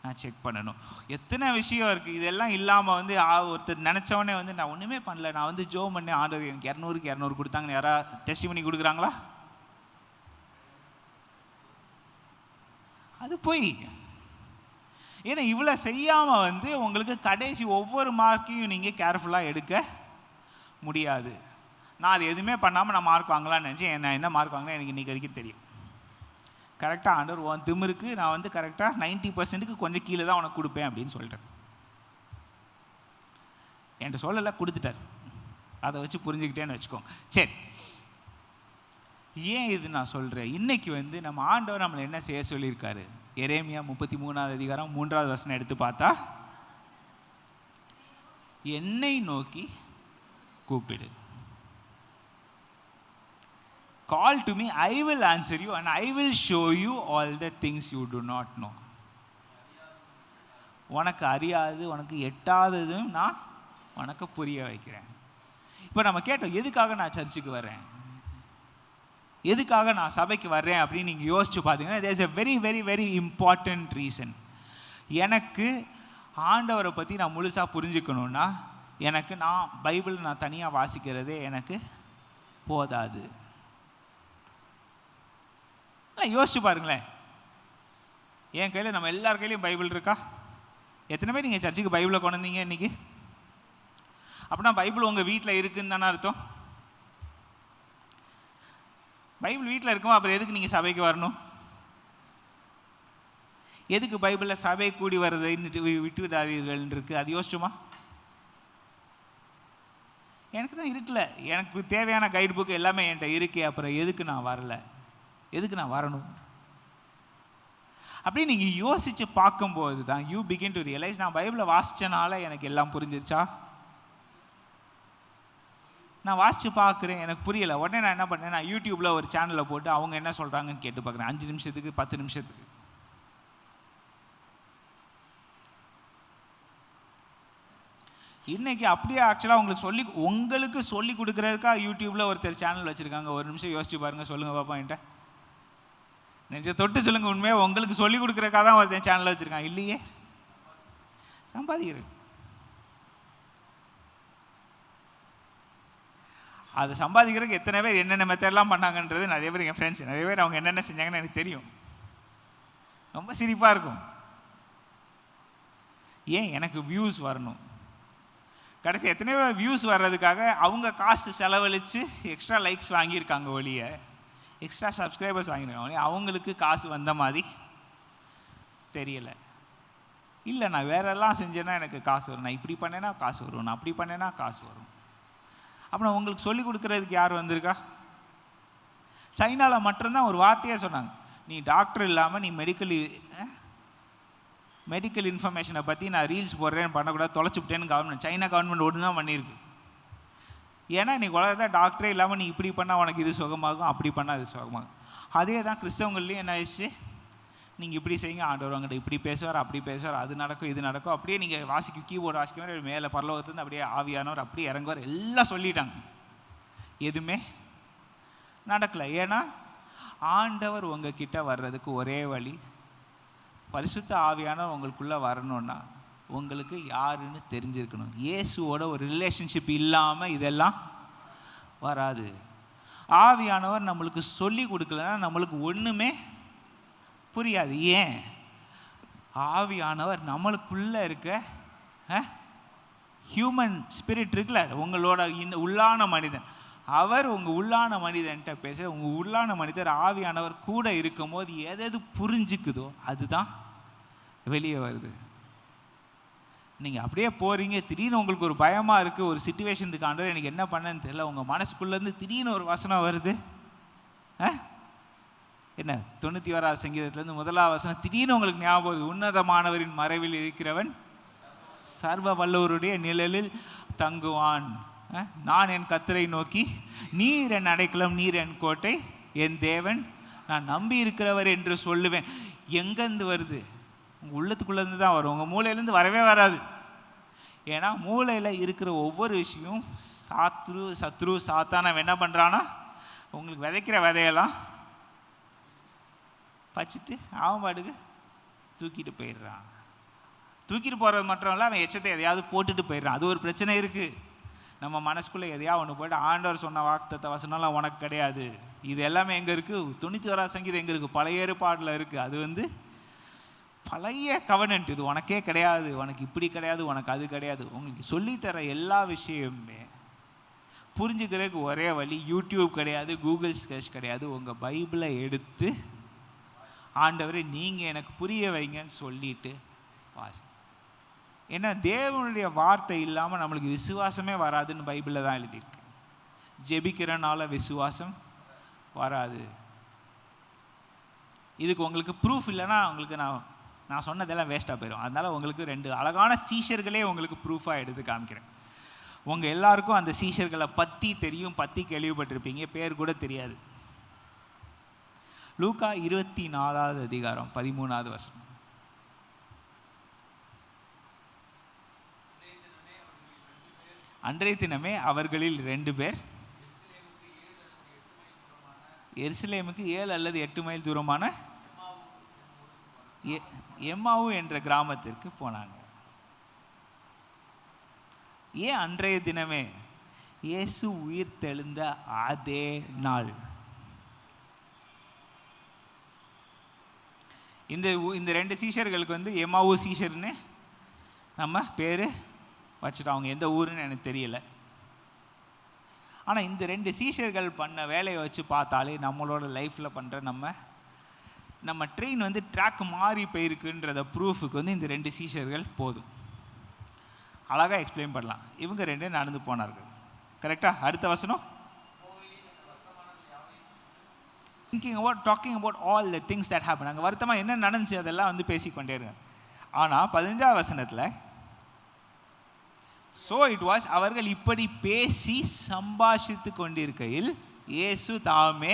நான் செக் பண்ணணும். எத்தனை விஷயம் இருக்குது. இதெல்லாம் இல்லாமல் வந்து ஒருத்தர் நினச்சவொடனே வந்து நான் ஒன்றுமே பண்ணல, நான் வந்து ஜோ பண்ணி ஆண்டவர் எனக்கு 200க்கு 200 கொடுத்தாங்கன்னு யாராவது டெஸ்டிமனி கொடுக்குறாங்களா? அது போய். ஏன்னா இவ்வளோ செய்யாமல் வந்து உங்களுக்கு கடைசி ஒவ்வொரு மார்க்கையும் நீங்கள் கேர்ஃபுல்லாக எடுக்க முடியாது. நான் அது எதுவுமே பண்ணாமல் நான் மார்க் வாங்கலாம்னு நினச்சேன். நான் என்ன மார்க் வாங்கினா எனக்கு இன்றைக்கி வரைக்கும் தெரியும். கரெக்டாக ஆண்டவர் உன் திமிருக்கு நான் வந்து கரெக்டாக 90%க்கு கொஞ்சம் கீழே தான் உனக்கு கொடுப்பேன் அப்படின்னு சொல்லிட்டேன். என்கிட்ட சொல்லலை, கொடுத்துட்டார். அதை வச்சு புரிஞ்சுக்கிட்டேன்னு வச்சுக்கோங்க. சரி, ஏன் இது நான் சொல்கிறேன்? இன்றைக்கி வந்து நம்ம ஆண்டவர் நம்மளை என்ன செய்ய சொல்லியிருக்காரு? எரேமியா 33வது அதிகாரம் 3வது வசனம் எடுத்து பார்த்தா, என்னை நோக்கி கூப்பிடு. Call to me, I will answer you and I will show you all the things you do not know. உனக்கு அறியாது, உனக்கு எட்டாததும் நான் உனக்கு புரிய வைக்கிறேன். இப்போ நம்ம கேட்டோம், எதுக்காக நான் சர்ச்சுக்கு வர்றேன், எதுக்காக நான் சபைக்கு வர்றேன் அப்படின்னு நீங்கள் யோசிச்சு பார்த்தீங்கன்னா, there is a very very very important reason. எனக்கு ஆண்டவரை பற்றி நான் முழுசாக புரிஞ்சுக்கணுன்னா, எனக்கு நான் பைபிள் நான் தனியாக வாசிக்கிறதே எனக்கு போதாது. யோசிச்சு பாருங்களேன், என் கையில் நம்ம எல்லார் கையிலையும் பைபிள் இருக்கா? எத்தனை பேர் நீங்கள் சர்ச்சுக்கு பைபிளை கொண்டு வந்தீங்க இன்னைக்கு? அப்படின்னா பைபிள் உங்கள் வீட்டில் இருக்குன்னு தானே அர்த்தம். பைபிள் வீட்டில் இருக்கும், அப்புறம் எதுக்கு நீங்கள் சபைக்கு வரணும்? எதுக்கு பைபிளில் சபை கூடி வர்றதை விட்டு விடாதீர்கள் இருக்கு? அது யோசிச்சுமா? எனக்கு தான் இருக்குல்ல, எனக்கு தேவையான கைடு புக்கு எல்லாமே என்கிட்ட இருக்கே, அப்புறம் எதுக்கு நான் வரல, எதுக்கு நான் வரணும்? அப்படி நீங்கள் யோசித்து பார்க்கும்போது தான் யூ பிகின் டு ரியலைஸ், நான் பைபிளை வாசித்தனால எனக்கு எல்லாம் புரிஞ்சிருச்சா? நான் வாசித்து பார்க்குறேன், எனக்கு புரியலை. உடனே நான் என்ன பண்ணேன், நான் யூடியூப்பில் ஒரு சேனலில் போட்டு அவங்க என்ன சொல்கிறாங்கன்னு கேட்டு பார்க்குறேன். 5 நிமிஷத்துக்கு 10 நிமிஷத்துக்கு. இன்றைக்கி அப்படியே ஆக்சுவலாக உங்களுக்கு சொல்லி கொடுக்குறதுக்காக யூடியூப்பில் ஒருத்தர் சேனல் வச்சுருக்காங்க. ஒரு நிமிஷம் யோசிச்சு பாருங்கள், சொல்லுங்கள் பாப்பா என்கிட்ட. நெஞ்ச தொட்டு சொல்லுங்கள், உண்மையாக உங்களுக்கு சொல்லி கொடுக்குறதுக்காக தான் ஒருத்தர் சேனல் வச்சுருக்கான். இல்லையே, சம்பாதிக்கிறது. அதை சம்பாதிக்கிறதுக்கு எத்தனை பேர் என்னென்ன மெத்தட்லாம் பண்ணாங்கன்றது நிறைய பேர், என் ஃப்ரெண்ட்ஸ் நிறைய பேர் அவங்க என்னென்ன செஞ்சாங்கன்னு எனக்கு தெரியும். ரொம்ப சிரிப்பாக இருக்கும். ஏன்? எனக்கு வியூஸ் வரணும். கடைசி எத்தனையோ வியூஸ் வர்றதுக்காக அவங்க காசு செலவழித்து எக்ஸ்ட்ரா லைக்ஸ் வாங்கியிருக்காங்க ஒழிய, எக்ஸ்ட்ரா சப்ஸ்கிரைபர்ஸ் வாங்கியிருக்காங்க ஒழிய, அவங்களுக்கு காசு வந்த மாதிரி தெரியலை. இல்லை, நான் வேறெல்லாம் செஞ்சேன்னா எனக்கு காசு வரும், நான் இப்படி பண்ணேன்னா காசு வரும், நான் அப்படி பண்ணேன்னா காசு வரும். அப்புறம் உங்களுக்கு சொல்லிக் கொடுக்குறதுக்கு யார் வந்திருக்கா? சைனாவில் மட்டும்தான் ஒரு வார்த்தையே சொன்னாங்க, நீ டாக்டர் இல்லாமல் நீ மெடிக்கல் இன்ஃபர்மேஷனை பற்றி நான் ரீல்ஸ் போடுறேன்னு பண்ணக்கூடாது, தொலைச்சுட்டேன்னு சைனா கவர்மெண்ட் ஒன்று தான் பண்ணியிருக்கு. ஏன்னா நீ உலகத்தான் டாக்டரே இல்லாமல் நீ இப்படி பண்ணால் உனக்கு இது சுகமாகும், அப்படி பண்ணால் அது சுகமாகும். அதே தான் கிறிஸ்தவங்கள்லேயும் என்ன ஆயிடுச்சு, நீங்கள் இப்படி செய்யுங்க, ஆண்டவர் வாங்கிட்ட இப்படி பேசுவார், அப்படி பேசுவார், அது நடக்கும், இது நடக்கும், அப்படியே நீங்கள் கீபோர்டு வாசிக்குவார், மேலே பரலோகத்துலேருந்து அப்படியே ஆவியானவர் அப்படியே இறங்குவார், எல்லாம் சொல்லிட்டாங்க. எதுவுமே நடக்கலை. ஏன்னா ஆண்டவர் உங்ககிட்ட வர்றதுக்கு ஒரே வழி, பரிசுத்த ஆவியானவர் உங்களுக்குள்ளே வரணும்னா உங்களுக்கு யாருன்னு தெரிஞ்சிருக்கணும். இயேசுவோட ஒரு ரிலேஷன்ஷிப் இல்லாமல் இதெல்லாம் வராது. ஆவியானவர் நம்மளுக்கு சொல்லி கொடுக்கலன்னா நம்மளுக்கு ஒன்றுமே புரியாது. ஏன்? ஆவியானவர் நம்மளுக்குள்ளே இருக்க ஹியூமன் ஸ்பிரிட் இருக்குல்ல, உங்களோட உள்ளான மனிதன், அவர் உங்கள் உள்ளான மனிதன்ட்ட பேச, உங்கள் உள்ளான மனிதர் ஆவியானவர் கூட இருக்கும் போது எது புரிஞ்சுக்குதோ அதுதான் வெளியே வருது. நீங்கள் அப்படியே போகிறீங்க, திடீர்னு உங்களுக்கு ஒரு பயமாக இருக்குது, ஒரு சிச்சுவேஷன் இருக்கு, ஆண்டவர் எனக்கு என்ன பண்ணேன்னு தெரியல, உங்கள் மனசுக்குள்ளேருந்து திடீர்னு ஒரு வசனம் வருது. என்ன 91ஆவது சங்கீதத்துலேருந்து 1ஆவது வசனம் திடீர்னு உங்களுக்கு ஞாபகம் வருது. உன்னதமானவரின் மறைவில் இருக்கிறவன் சர்வ வல்லவருடைய நிழலில் தங்குவான். நான் என் கர்த்தரை நோக்கி, நீர் என் அடைக்கலம், நீர் என் கோட்டை, என் தேவன், நான் நம்பி இருக்கிறவர் என்று சொல்லுவேன். எங்கேருந்து வருது? உங்கள் உள்ளத்துக்குள்ளேருந்து தான் வரும், உங்கள் மூளையிலேருந்து வரவே வராது. ஏன்னா மூளையில் இருக்கிற ஒவ்வொரு விஷயம் சத்ரு சாத்தான என்ன பண்ணுறான்னா, உங்களுக்கு விதைக்கிற விதையெல்லாம் பச்சிட்டு அவன் பாட்டுக்கு தூக்கிட்டு போயிடுறான். தூக்கிட்டு போகிறது மட்டும் இல்லை, அவன் எச்சத்தை எதையாவது போட்டுட்டு போயிடுறான். அது ஒரு பிரச்சனை இருக்குது. நம்ம மனசுக்குள்ளே எதையாவது ஒன்று போய்ட்டு, ஆண்டவர் சொன்ன வாக்குத்தத்த வசனம்லாம் உனக்கு கிடையாது, இது எல்லாமே எங்கே இருக்குது? 91ஆவது சங்கீதம் எங்கே இருக்குது? பழைய ஏற்பாடில் இருக்குது. அது பழைய கவர்னன்ட், இது உனக்கே கிடையாது, உனக்கு இப்படி கிடையாது, உனக்கு அது கிடையாது. உங்களுக்கு சொல்லித்தர எல்லா விஷயமுமே புரிஞ்சுக்கிறதுக்கு ஒரே வழி, யூடியூப் கிடையாது, கூகுள் சர்ச் கிடையாது, உங்கள் பைபிளை எடுத்து ஆண்டவரே நீங்கள் எனக்கு புரிய வைங்கன்னு சொல்லிட்டு வாசி. ஏன்னா தேவனுடைய வார்த்தை இல்லாமல் நம்மளுக்கு விசுவாசமே வராதுன்னு பைபிளில் தான் எழுதியிருக்கு. ஜெபிக்கிறனால விசுவாசம் வராது. இதுக்கு உங்களுக்கு ப்ரூஃப் இல்லைன்னா உங்களுக்கு நான் சொன்னதெல்லாம் வேஸ்ட்டாக போயிடும். அதனால் உங்களுக்கு 2 அழகான சீஷர்களே உங்களுக்கு ப்ரூஃபாக எடுத்து காமிக்கிறேன். உங்கள் எல்லாருக்கும் அந்த சீஷர்களை பற்றி தெரியும், பற்றி கேள்விப்பட்டிருப்பீங்க, பேர் கூட தெரியாது. லூக்கா 24ஆவது அதிகாரம் 13ஆவது வசனம். அன்றைய தினமே அவர்களில் 2 பேர் எருசலேமுக்கு 7 அல்லது 8 மைல் தூரமான எம்மாவு என்ற கிராமத்திற்கு போனாங்க. ஏன் அன்றைய தினமே? இயேசு உயிர் தெழுந்த அதே நாள். இந்த 2 சீஷர்களுக்கு எம்மாவு சீஷர்னு நம்ம பேர் வச்சுட்டோம். அவங்க எந்த ஊருன்னு எனக்கு தெரியல. ஆனால் இந்த 2 சீஷர்கள் பண்ண வேலையை வச்சு பார்த்தாலே நம்மளோட லைஃப்பில் பண்ணுற நம்ம ட்ரெயின் ட்ராக் மாறி போயிருக்குன்றத ப்ரூஃபுக்கு இந்த 2 சீஷர்கள் போதும். அழகாக எக்ஸ்பிளைன் பண்ணலாம். இவங்க 2 நடந்து போனார்கள். கரெக்டாக? அடுத்த வசனம், talking about all the things that happen. அங்கே வருத்தமாக என்ன நடந்துச்சு அதெல்லாம் பேசிக்கொண்டே இருங்க. ஆனால் 15ஆவது வசனத்தில் ஸோ இட் வாஸ், அவர்கள் இப்படி பேசி சம்பாஷித்து கொண்டிருக்கையில் இயேசு தாமே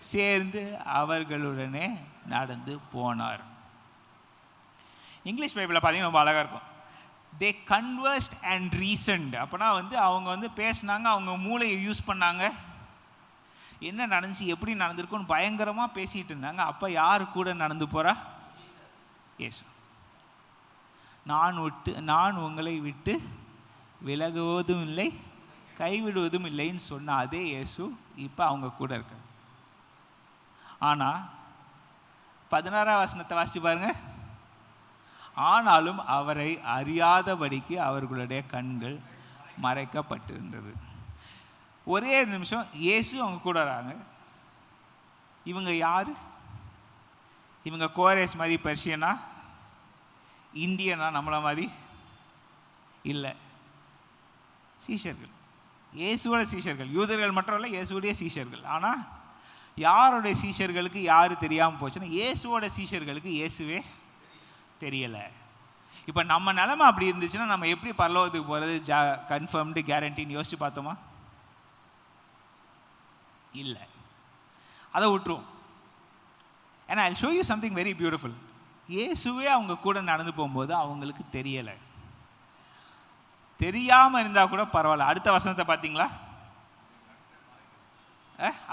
சேர்ந்து அவர்களுடனே நடந்து போனார். இங்கிலீஷ் பைபிளில் பார்த்தீங்கன்னா ரொம்ப அழகாக இருக்கும். தே கன்வர்ஸ்ட் அண்ட் ரீசன்ட். அப்போனா அவங்க பேசினாங்க, அவங்க மூளையை யூஸ் பண்ணாங்க, என்ன நடந்துச்சு, எப்படி நடந்திருக்குன்னு பயங்கரமாக பேசிகிட்டு இருந்தாங்க. அப்போ யார் கூட நடந்து போகிறா? இயேசு. நான் உங்களை விட்டு விலகுவதும் இல்லை, கைவிடுவதும் இல்லைன்னு சொன்ன அதே இயேசு இப்போ அவங்க கூட இருக்காங்க. ஆனால் 16ஆவது வசனத்தை வாசிச்சு பாருங்க. ஆனாலும் அவரை அறியாதபடிக்கு அவர்களுடைய கண்கள் மறைக்கப்பட்டிருந்தது. ஒரே நிமிஷம் இயேசு அவங்க கூட வராங்க. இவங்க யாரு? இவங்க கோரேஸ் மாதிரி பெர்ஷியனா, இந்தியனா, நம்மள மாதிரி இல்லை. சீஷர்கள், இயேசுவோட சீஷர்கள். யூதர்கள் மட்டும் இல்லை, இயேசுடைய சீஷர்கள். ஆனால் யாருடைய சீஷர்களுக்கு யார் தெரியாமல் போச்சுன்னா இயேசுவோட சீஷர்களுக்கு இயேசுவே தெரியலை. இப்போ நம்ம நிலைமை அப்படி இருந்துச்சுன்னா நம்ம எப்படி பரலோகத்துக்கு போகிறது கன்ஃபர்ம்டு கேரண்டின்னு யோசிச்சு பார்த்தோமா? இல்லை, அதை விட்டுருவோம். ஏன்னா I show you something very beautiful. இயேசுவே அவங்க கூட நடந்து போகும்போது அவங்களுக்கு தெரியலை. தெரியாமல் இருந்தால் கூட பரவாயில்ல. அடுத்த வசனத்தை பார்த்தீங்களா?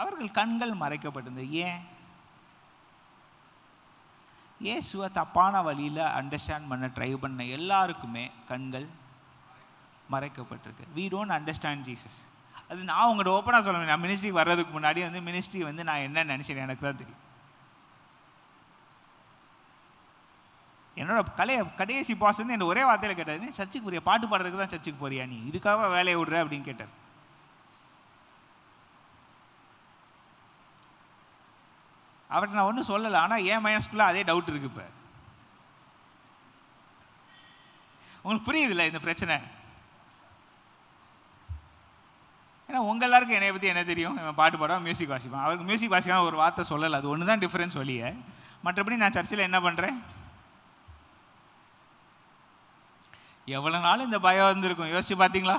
அவர்கள் கண்கள் மறைக்கப்பட்டிருந்தது. ஏன்? இயேசுவை தப்பான வழியில் அண்டர்ஸ்டாண்ட் பண்ண ட்ரை பண்ண எல்லாருக்குமே கண்கள் மறைக்கப்பட்டிருக்கு. We don't understand Jesus. அது நான் உங்கள்கிட்ட ஓப்பனாக சொல்லுவேன். நான் மினிஸ்ட்ரிக்கு வர்றதுக்கு முன்னாடி மினிஸ்ட்ரி நான் என்ன நினச்சேன் எனக்கு தான் தெரியும். என்னோட கடைசி பாஸ் என்ன ஒரே வார்த்தையில் கேட்டார், நீ சர்ச்சுக்கு போறியா? பாட்டு பாடுறதுக்கு தான் சர்ச்சுக்கு போறியா? நீ இதுக்காக வேலையை விடுற அப்படின்னு கேட்டார். அவர்கிட்ட நான் ஒன்றும் சொல்லலை. ஆனால் என் மைனஸ்குள்ளே அதே டவுட் இருக்குது. இப்போ உங்களுக்கு புரியுதில்ல இந்த பிரச்சனை? ஏன்னா உங்கள் எல்லாருக்கும் என்னை பற்றி என்ன தெரியும்? இவன் பாட்டு பாடுவான், மியூசிக் வாசிப்பான். அவருக்கு மியூசிக் வாசிக்கான ஒரு வார்த்தை சொல்லலை. அது ஒன்று தான் டிஃப்ரென்ஸ் வழியே. மற்றபடி நான் சர்ச்சில் என்ன பண்ணுறேன்? எவ்வளோ நாள் இந்த பயம் வந்திருக்கும் யோசிச்சு பார்த்தீங்களா?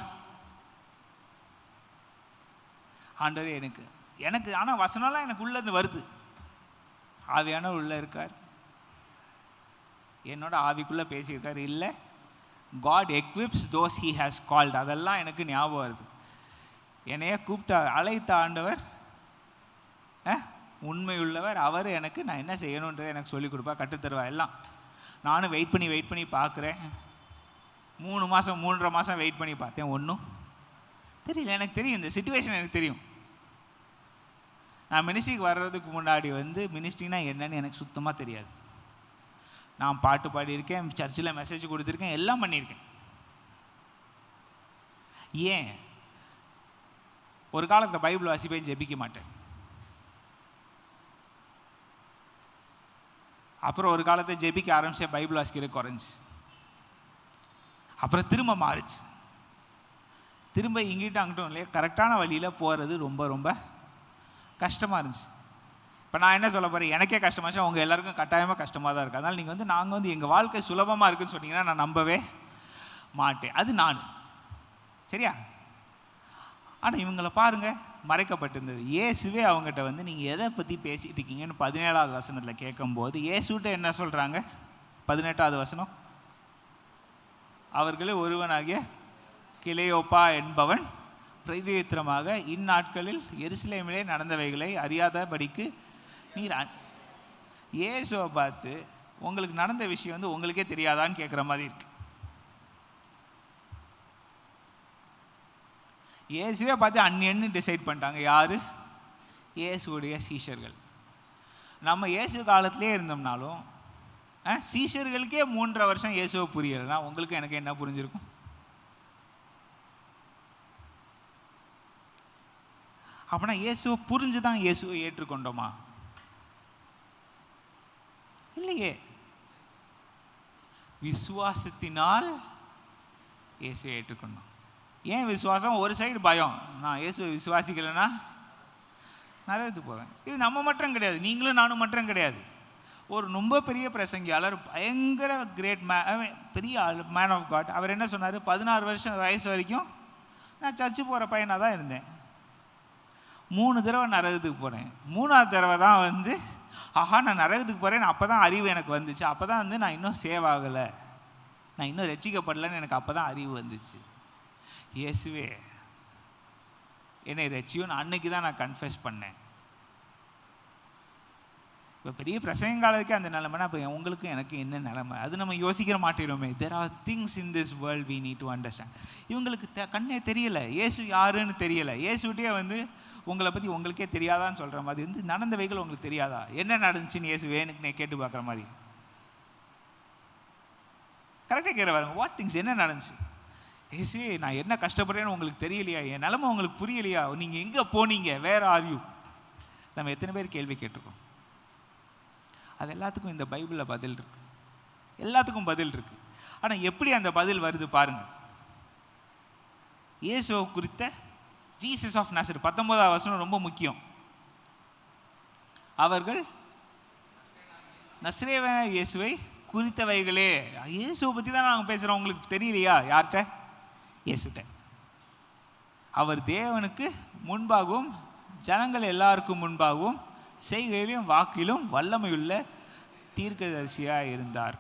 ஆண்டவரே எனக்கு ஆனால் வசனம்லாம் எனக்கு உள்ளது வருது. ஆவியான உள்ளே இருக்கார், என்னோட ஆவிக்குள்ளே பேசியிருக்கார். இல்லை, God equips those he has called. அதெல்லாம் எனக்கு ஞாபகம் வருது. என்னைய கூப்பிட்ட அழைத்த ஆண்டவர் உண்மையுள்ளவர். அவர் எனக்கு நான் என்ன செய்யணுன்றதை எனக்கு சொல்லிக் கொடுப்பா, கற்றுத்தருவா. எல்லாம் நானும் வெயிட் பண்ணி பார்க்குறேன். 3 மாதம் 3.5 மாதம் வெயிட் பண்ணி பார்த்தேன். ஒன்றும் தெரியல. எனக்கு தெரியும், இந்த சிச்சுவேஷன் எனக்கு தெரியும். நான் மினிஸ்ட்ரிக்கு வர்றதுக்கு முன்னாடி மினிஸ்ட்ரினா என்னன்னு எனக்கு சுத்தமாக தெரியாது. நான் பாட்டு பாடியிருக்கேன், சர்ச்சில் மெசேஜ் கொடுத்துருக்கேன், எல்லாம் பண்ணியிருக்கேன். ஏன்? ஒரு காலத்தில் பைபிள் வாசிப்பேன், ஜெபிக்க மாட்டேன். அப்புறம் ஒரு காலத்தை ஜெபிக்க ஆரம்பிச்சேன், பைபிள் வாசிக்கிறது குறைஞ்சி. அப்புறம் திரும்ப மாறிச்சு. திரும்ப இங்கிட்ட அங்கிட்டும் இல்லையா, கரெக்டான வழியில் போகிறது ரொம்ப ரொம்ப கஷ்டமாக இருந்துச்சு. இப்போ நான் என்ன சொல்ல போகிறேன், எனக்கே கஷ்டமாச்சு, அவங்க எல்லாருக்கும் கட்டாயமாக கஷ்டமாக தான் இருக்குது. அதனால் நீங்கள் நாங்கள் எங்கள் வாழ்க்கை சுலபமாக இருக்குதுன்னு சொன்னீங்கன்னா நான் நம்பவே மாட்டேன். அது நான், சரியா? ஆனால் இவங்களை பாருங்கள், மறைக்கப்பட்டிருந்தது. இயேசுவே அவங்ககிட்ட நீங்கள் எதை பற்றி பேசிகிட்டு இருக்கீங்கன்னு 17வது வசனத்தில் கேட்கும்போது இயேசுகிட்ட என்ன சொல்கிறாங்க? 18வது வசனம், அவர்களே ஒருவனாகிய கிளையோப்பா என்பவன் பிரதித்திரமாக இந்நாட்களில் எருசலேமிலே நடந்தவைகளை அறியாதபடிக்கு நீர். இயேசுவை பார்த்து உங்களுக்கு நடந்த விஷயம் உங்களுக்கே தெரியாதான்னு கேட்குற மாதிரி இருக்கு. இயேசுவே பார்த்து அன்னியன்னு டிசைட் பண்ணிட்டாங்க. யார்? இயேசுடைய சீஷர்கள். நம்ம இயேசு காலத்திலே இருந்தோம்னாலும் சீஷர்களுக்கே 3.5 வருஷம் இயேசுவை புரியலைன்னா உங்களுக்கு எனக்கு என்ன புரிஞ்சிருக்கும்? அப்படின்னா இயேசுவை புரிஞ்சு தான் இயேசுவை ஏற்றுக்கொண்டோமா? இல்லையே. விசுவாசத்தினால் இயேசுவை ஏற்றுக்கொண்டோம். ஏன் விசுவாசம்? ஒரு சைடு பயம், நான் இயேசுவை விசுவாசிக்கலைன்னா நரகத்துக்கு போவேன். இது நம்ம மட்டும் கிடையாது, நீங்களும் நானும் மட்டும் கிடையாது. ஒரு ரொம்ப பெரிய பிரசங்கியாளர், பயங்கர கிரேட் பெரிய மேன் ஆஃப் காட், அவர் என்ன சொன்னார்? 16 வருஷம் வயசு வரைக்கும் நான் சர்ச்சு போகிற பையனாக தான் இருந்தேன். 3 தடவை நரகத்துக்கு போனேன். 3ஆவது தடவை தான் ஆஹா நான் நரகத்துக்கு போகிறேன். அப்போ தான் அறிவு எனக்கு வந்துச்சு. அப்போ தான் நான் இன்னும் சேவ் ஆகலை, நான் இன்னும் ரட்சிக்கப்படலைன்னு எனக்கு அப்போ தான் அறிவு வந்துச்சு. இயேசுவே என்னை ரட்சியும் அன்னைக்கு தான் நான் கன்ஃபெஸ் பண்ணேன். இப்போ பெரிய பிரசங்காலத்துக்கே அந்த நிலைமைனா இப்போ உங்களுக்கும் எனக்கு என்ன நிலைமை? அது நம்ம யோசிக்கிற மாட்டேறோமே. There are things in this world we need to understand. இவங்களுக்கு கண்ணே தெரியலை, இயேசு யாருன்னு தெரியலை. இயேசுகிட்டே உங்களை பற்றி உங்களுக்கே தெரியாதான்னு சொல்கிற மாதிரி நடந்தவைகள் உங்களுக்கு தெரியாதா? என்ன நடந்துச்சுன்னு இயேசு வேணுக்குன்னு கேட்டு பார்க்குற மாதிரி. கரெக்டாக கேட்குற பாருங்க, வாட் திங்ஸ், என்ன நடந்துச்சு? இயேசு நான் என்ன கஷ்டப்படுறேன்னு உங்களுக்கு தெரியலையா? என் நிலைமை உங்களுக்கு புரியலையா? நீங்கள் எங்கே போனீங்க? Where are you? நம்ம எத்தனை பேர் கேள்வி கேட்டிருக்கோம்? அது எல்லாத்துக்கும் இந்த பைபிளில் பதில் இருக்குது. எல்லாத்துக்கும் பதில் இருக்குது. ஆனால் எப்படி அந்த பதில் வருது பாருங்கள். இயேசுவை குறித்த ஜீசஸ் ஆஃப் நாசரேத் 19வது வசனம் ரொம்ப முக்கியம். அவர்கள் நசரேயனான இயேசுவை குறித்தவைகளே. இயேசுவை பற்றி தான் நாங்கள் பேசுகிறோம், உங்களுக்கு தெரியலையா? யார்கிட்ட? இயேசுகிட்ட. அவர் தேவனுக்கு முன்பாகவும் ஜனங்கள் எல்லாருக்கும் முன்பாகவும் செய்கையிலும் வாக்கிலும் வல்லமையுள்ள தீர்க்கதரிசியாக இருந்தார்.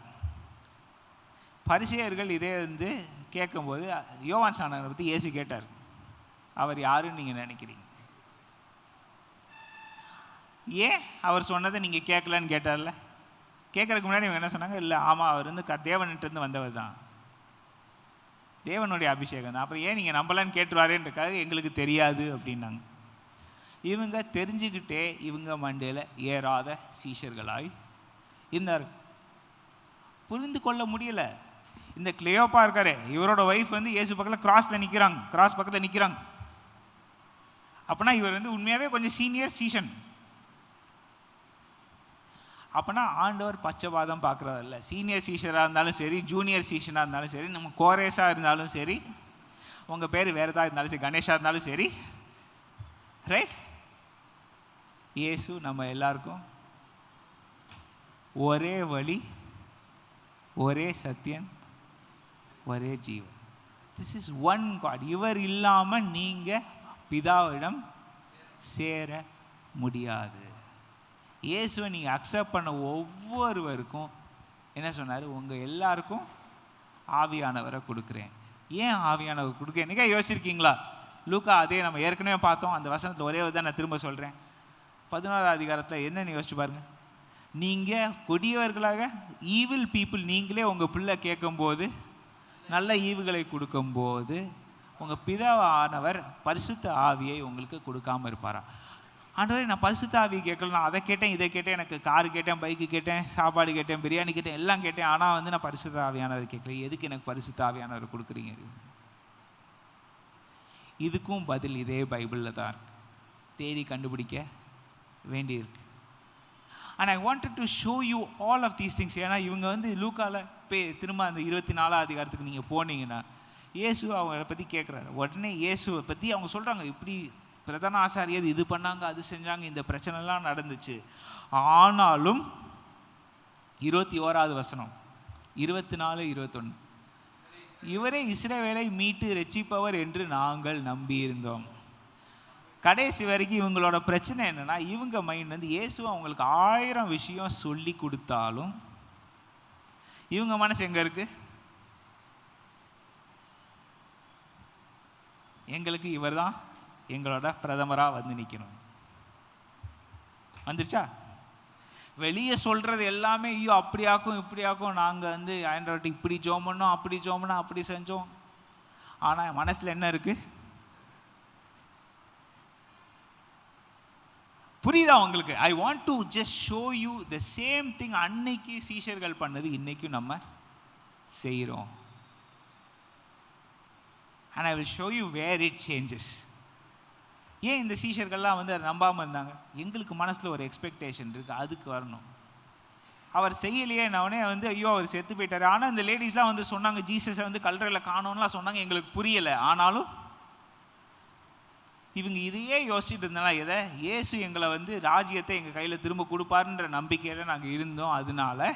பரிசேயர்கள் இதே கேட்கும்போது யோவான் ஸ்நானகரை பற்றி இயேசு கேட்டார். அவர் யாருன்னு நீங்கள் நினைக்கிறீங்க? ஏன் அவர் சொன்னதை நீங்கள் கேட்கலன்னு கேட்டார்ல? கேட்கறதுக்கு முன்னாடி இவங்க என்ன சொன்னாங்க? இல்லை, ஆமாம், அவர் தேவன்கிட்டருந்து வந்தவர் தான், தேவனுடைய அபிஷேகம் தான். அப்புறம் ஏன் நீங்கள் நம்பலான்னு கேட்டுருவாரேன்றக்காக எங்களுக்கு தெரியாது அப்படின்னாங்க. இவங்க தெரிஞ்சுக்கிட்டே இவங்க மண்டையில் ஏறாத சீஷர்களாய் இருந்தார். புரிந்து கொள்ள முடியல. இந்த கிளியோப்பா இருக்காரு, இவரோட ஒய்ஃப் இயேசு பக்கத்தில் கிராஸ் பக்கத்தில் நிற்கிறாங்க. அப்போனா இவர் உண்மையாகவே கொஞ்சம் சீனியர் சீஷன். அப்போனா ஆண்டவர் பச்சைவாதம் பார்க்குறதில்ல. சீனியர் சீஷராக இருந்தாலும் சரி, ஜூனியர் சீஷனாக இருந்தாலும் சரி, நம்ம கோரேஸாக இருந்தாலும் சரி, உங்கள் பேர் வேறு ஏதாவது இருந்தாலும் சரி, கணேஷாக இருந்தாலும் சரி, ரைட்? இயேசு நம்ம எல்லாருக்கும் ஒரே வழி, ஒரே சத்தியம், ஒரே ஜீவன். This is one God. இவர் இல்லாமல் நீங்கள் பிதாவிடம் சேர முடியாது. இயேசுவை நீங்கள் அக்செப்ட் பண்ண ஒவ்வொருவருக்கும் என்ன சொன்னார்? உங்கள் எல்லாருக்கும் ஆவியானவரை கொடுக்குறேன். ஏன் ஆவியானவர் கொடுக்குறேன்? என்னைக்கா யோசிச்சிருக்கீங்களா? லூக்கா அதே நம்ம ஏற்கனவே பார்த்தோம். அந்த வசனத்தில் ஒரே தான் நான் திரும்ப சொல்கிறேன். 11ஆம் அதிகாரத்தில் என்னன்னு யோசிச்சு பாருங்கள். நீங்கள் கொடியவர்களாக ஈவில் பீப்புள், நீங்களே உங்கள் பிள்ளை கேட்கும்போது நல்ல ஈவுகளை கொடுக்கும்போது உங்கள் பிதாவானவர் பரிசுத்த ஆவியை உங்களுக்கு கொடுக்காமல் இருப்பாரா? ஆண்டவரே, நான் பரிசுத்த ஆவியை கேட்கல, நான் அதை கேட்டேன், இதை கேட்டேன், எனக்கு காரு கேட்டேன், பைக்கு கேட்டேன், சாப்பாடு கேட்டேன், பிரியாணி கேட்டேன், எல்லாம் கேட்டேன், ஆனால் நான் பரிசுத்த ஆவியானவர் கேட்கல. எதுக்கு எனக்கு பரிசுத்த ஆவியானவர் கொடுக்குறீங்க? இதுக்கும் பதில் இதே பைபிளில் தான் இருக்கு. தேடி கண்டுபிடிக்க வேண்டியிருக்கு. And I wanted to show you all of these things. ஏன்னா இவங்க லூக்காவில் திரும்ப அந்த 24ஆம் அதிகாரத்துக்கு நீங்கள் போனீங்கன்னா இயேசு அவங்கள பற்றி கேட்குறாரு. உடனே இயேசுவை பற்றி அவங்க சொல்கிறாங்க, இப்படி பிரதான ஆசாரியர் இது பண்ணாங்க, அது செஞ்சாங்க, இந்த பிரச்சனைலாம் நடந்துச்சு. ஆனாலும் 21ஆவது வசனம், 24, 21, இவரே இஸ்ரவேலை மீட்டு ரட்சிப்பவர் என்று நாங்கள் நம்பியிருந்தோம். கடைசி வரைக்கும் இவங்களோட பிரச்சனை என்னன்னா, இவங்க மைண்ட் இயேசு அவங்களுக்கு 1000 விஷயம் சொல்லி கொடுத்தாலும் இவங்க மனசு எங்க இருக்கு? எங்களுக்கு இவர் தான் எங்களோட பிரதமராக நிற்கணும். வந்துருச்சா? வெளியே சொல்றது எல்லாமே ஐயோ அப்படியாக்கும் இப்படியாக்கும், நாங்கள் ஆண்டவர்கிட்ட இப்படி ஜோம் பண்ணோம், அப்படி ஜோம் பண்ணோம், அப்படி செஞ்சோம். ஆனால் மனசில் என்ன இருக்கு? புரியுதா உங்களுக்கு? I want to just show you the same thing. அன்னைக்கு சீஷர்கள் பண்ணது இன்னைக்கும் நம்ம செய்கிறோம். And I will show you where it changes. ஏன் இந்த சீஷர்கள்லாம் நம்பாமல் இருந்தாங்க? எங்களுக்கு மனசில் ஒரு எக்ஸ்பெக்டேஷன் இருக்குது, அதுக்கு வரணும். அவர் செய்யலையே நவனே ஐயோ அவர் செத்து போயிட்டாரு. ஆனால் இந்த லேடிஸ்லாம் சொன்னாங்க, ஜீசஸை கல்லறையில் காணோம்லாம் சொன்னாங்க, எங்களுக்கு புரியலை. ஆனாலும் இவங்க இதையே யோசிச்சுட்டு இருந்தாலும் எதை? இயேசு எங்களை ராஜ்யத்தை எங்கள் கையில் திரும்ப கொடுப்பாருன்ற நம்பிக்கையில் நாங்கள் இருந்தோம். அதனால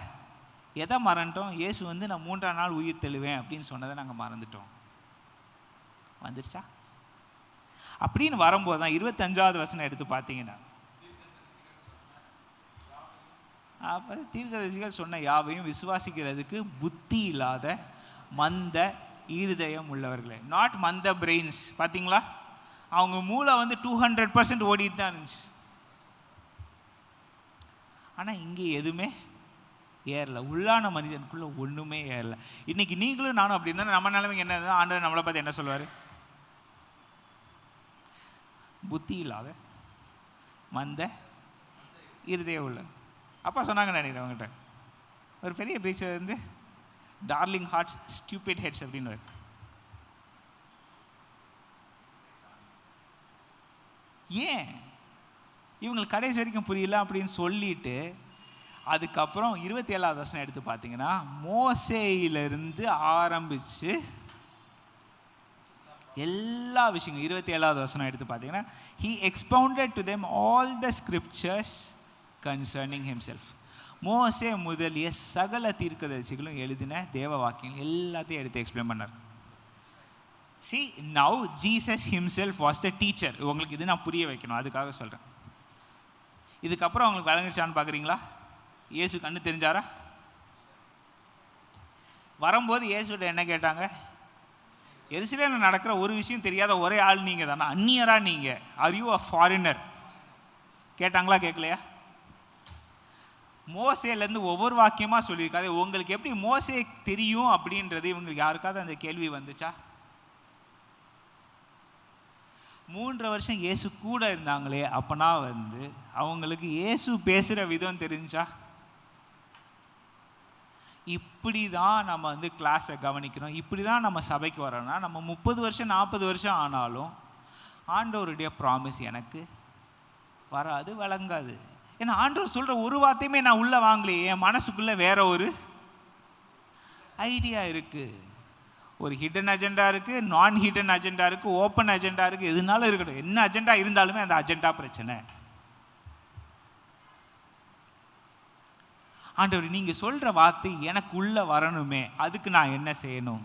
எதை மறந்துட்டோம்? இயேசு நான் 3ஆம் நாள் உயிர் தெழுவேன் அப்படின்னு சொன்னதை நாங்கள் மறந்துட்டோம். வந்துருச்சா? அப்படின்னு வரும்போது தான் 25ஆவது வசனம் எடுத்து பார்த்தீங்கன்னா, அப்போ தீர்க்கதரிசிகள் சொன்ன யாவையும் விசுவாசிக்கிறதுக்கு புத்தி இல்லாத மந்த இருதயம் உள்ளவர்களே. நாட் மந்த பிரெயின்ஸ். பார்த்தீங்களா? அவங்க மூளை 200% ஓடிட்டு தான் இருந்துச்சு. ஆனால் இங்கே எதுவுமே ஏறல. உள்ளான மனிதனுக்குள்ள ஒன்றுமே ஏறல. இன்னைக்கு நீங்களும் நானும் அப்படி இருந்தால் நம்ம நிலைமைக்கு என்ன? ஆண்டவர் நம்மளை பார்த்து என்ன சொல்வார்? புத்தி இல்லாத மந்த இருதயம் உள்ள. அப்பா சொன்னாங்க நினைக்கிறேன் அவங்ககிட்ட, ஒரு பெரிய preacher darling hearts stupid heads அப்படின்னு. ஏன் இவங்களுக்கு கடைசி வரைக்கும் புரியல அப்படின்னு சொல்லிட்டு, அதுக்கப்புறம் 27ஆவது வசனம் எடுத்து பார்த்தீங்கன்னா, மோசேயிலிருந்து ஆரம்பித்து எல்லா விஷயங்களும் 27ஆவது வசனம் எடுத்து பார்த்தீங்கன்னா, he expounded to them all the scriptures concerning himself. மோசே முதலிய சகல தீர்க்கதரிசிகளும் எழுதின தேவ வாக்கியங்கள் எல்லாத்தையும் எடுத்து எக்ஸ்பிளைன் பண்ணார். See, now Jesus himself was the teacher. உங்களுக்கு இது நான் புரிய வைக்கணும், அதுக்காக சொல்கிறேன். இதுக்கப்புறம் அவங்களுக்கு விளங்குச்சான்னு பார்க்குறீங்களா? இயேசு கண்ணு தெரிஞ்சாரா? வரும்போது இயேசுகிட்ட என்ன கேட்டாங்க? எருசலேமில் நடக்கிற ஒரு விஷயம் தெரியாத ஒரே ஆள் நீங்கள் தானே, அந்நியரா நீங்கள், ஆர் யூ அ ஃபாரினர் கேட்டாங்களா? கேட்கலையா? மோசேலேருந்து ஒவ்வொரு வாக்கியமாக சொல்லியிருக்காரு. உங்களுக்கு எப்படி மோசே தெரியும் அப்படின்றது இவங்களுக்கு யாருக்காவது அந்த கேள்வி வந்துச்சா? 3 வருஷம் இயேசு கூட இருந்தாங்களே, அப்பனா அவங்களுக்கு இயேசு பேசுகிற விதம் தெரிஞ்சா? இப்படி தான் நம்ம கிளாஸை கவனிக்கிறோம், இப்படி தான் நம்ம சபைக்கு வரோம்னா நம்ம 30 வருஷம் 40 வருஷம் ஆனாலும் ஆண்டவருடைய ப்ராமிஸ் எனக்கு வராது, விளங்காது. ஏன்னா ஆண்டவர் சொல்கிற ஒரு வார்த்தையுமே நான் உள்ளே வாங்கலையே, என் மனசுக்குள்ளே வேற ஒரு ஐடியா இருக்குது. ஒரு ஹிடன் அஜெண்டா இருக்குது, நான் ஹிடன் அஜெண்டா இருக்குது, ஓப்பன் அஜெண்டா இருக்குது, எதுனாலும் இருக்கட்டும். என்ன அஜெண்டா இருந்தாலுமே அந்த அஜெண்டா பிரச்சனை. ஆண்டவர் நீங்கள் சொல்கிற வார்த்தை எனக்கு உள்ளே வரணுமே, அதுக்கு நான் என்ன செய்யணும்?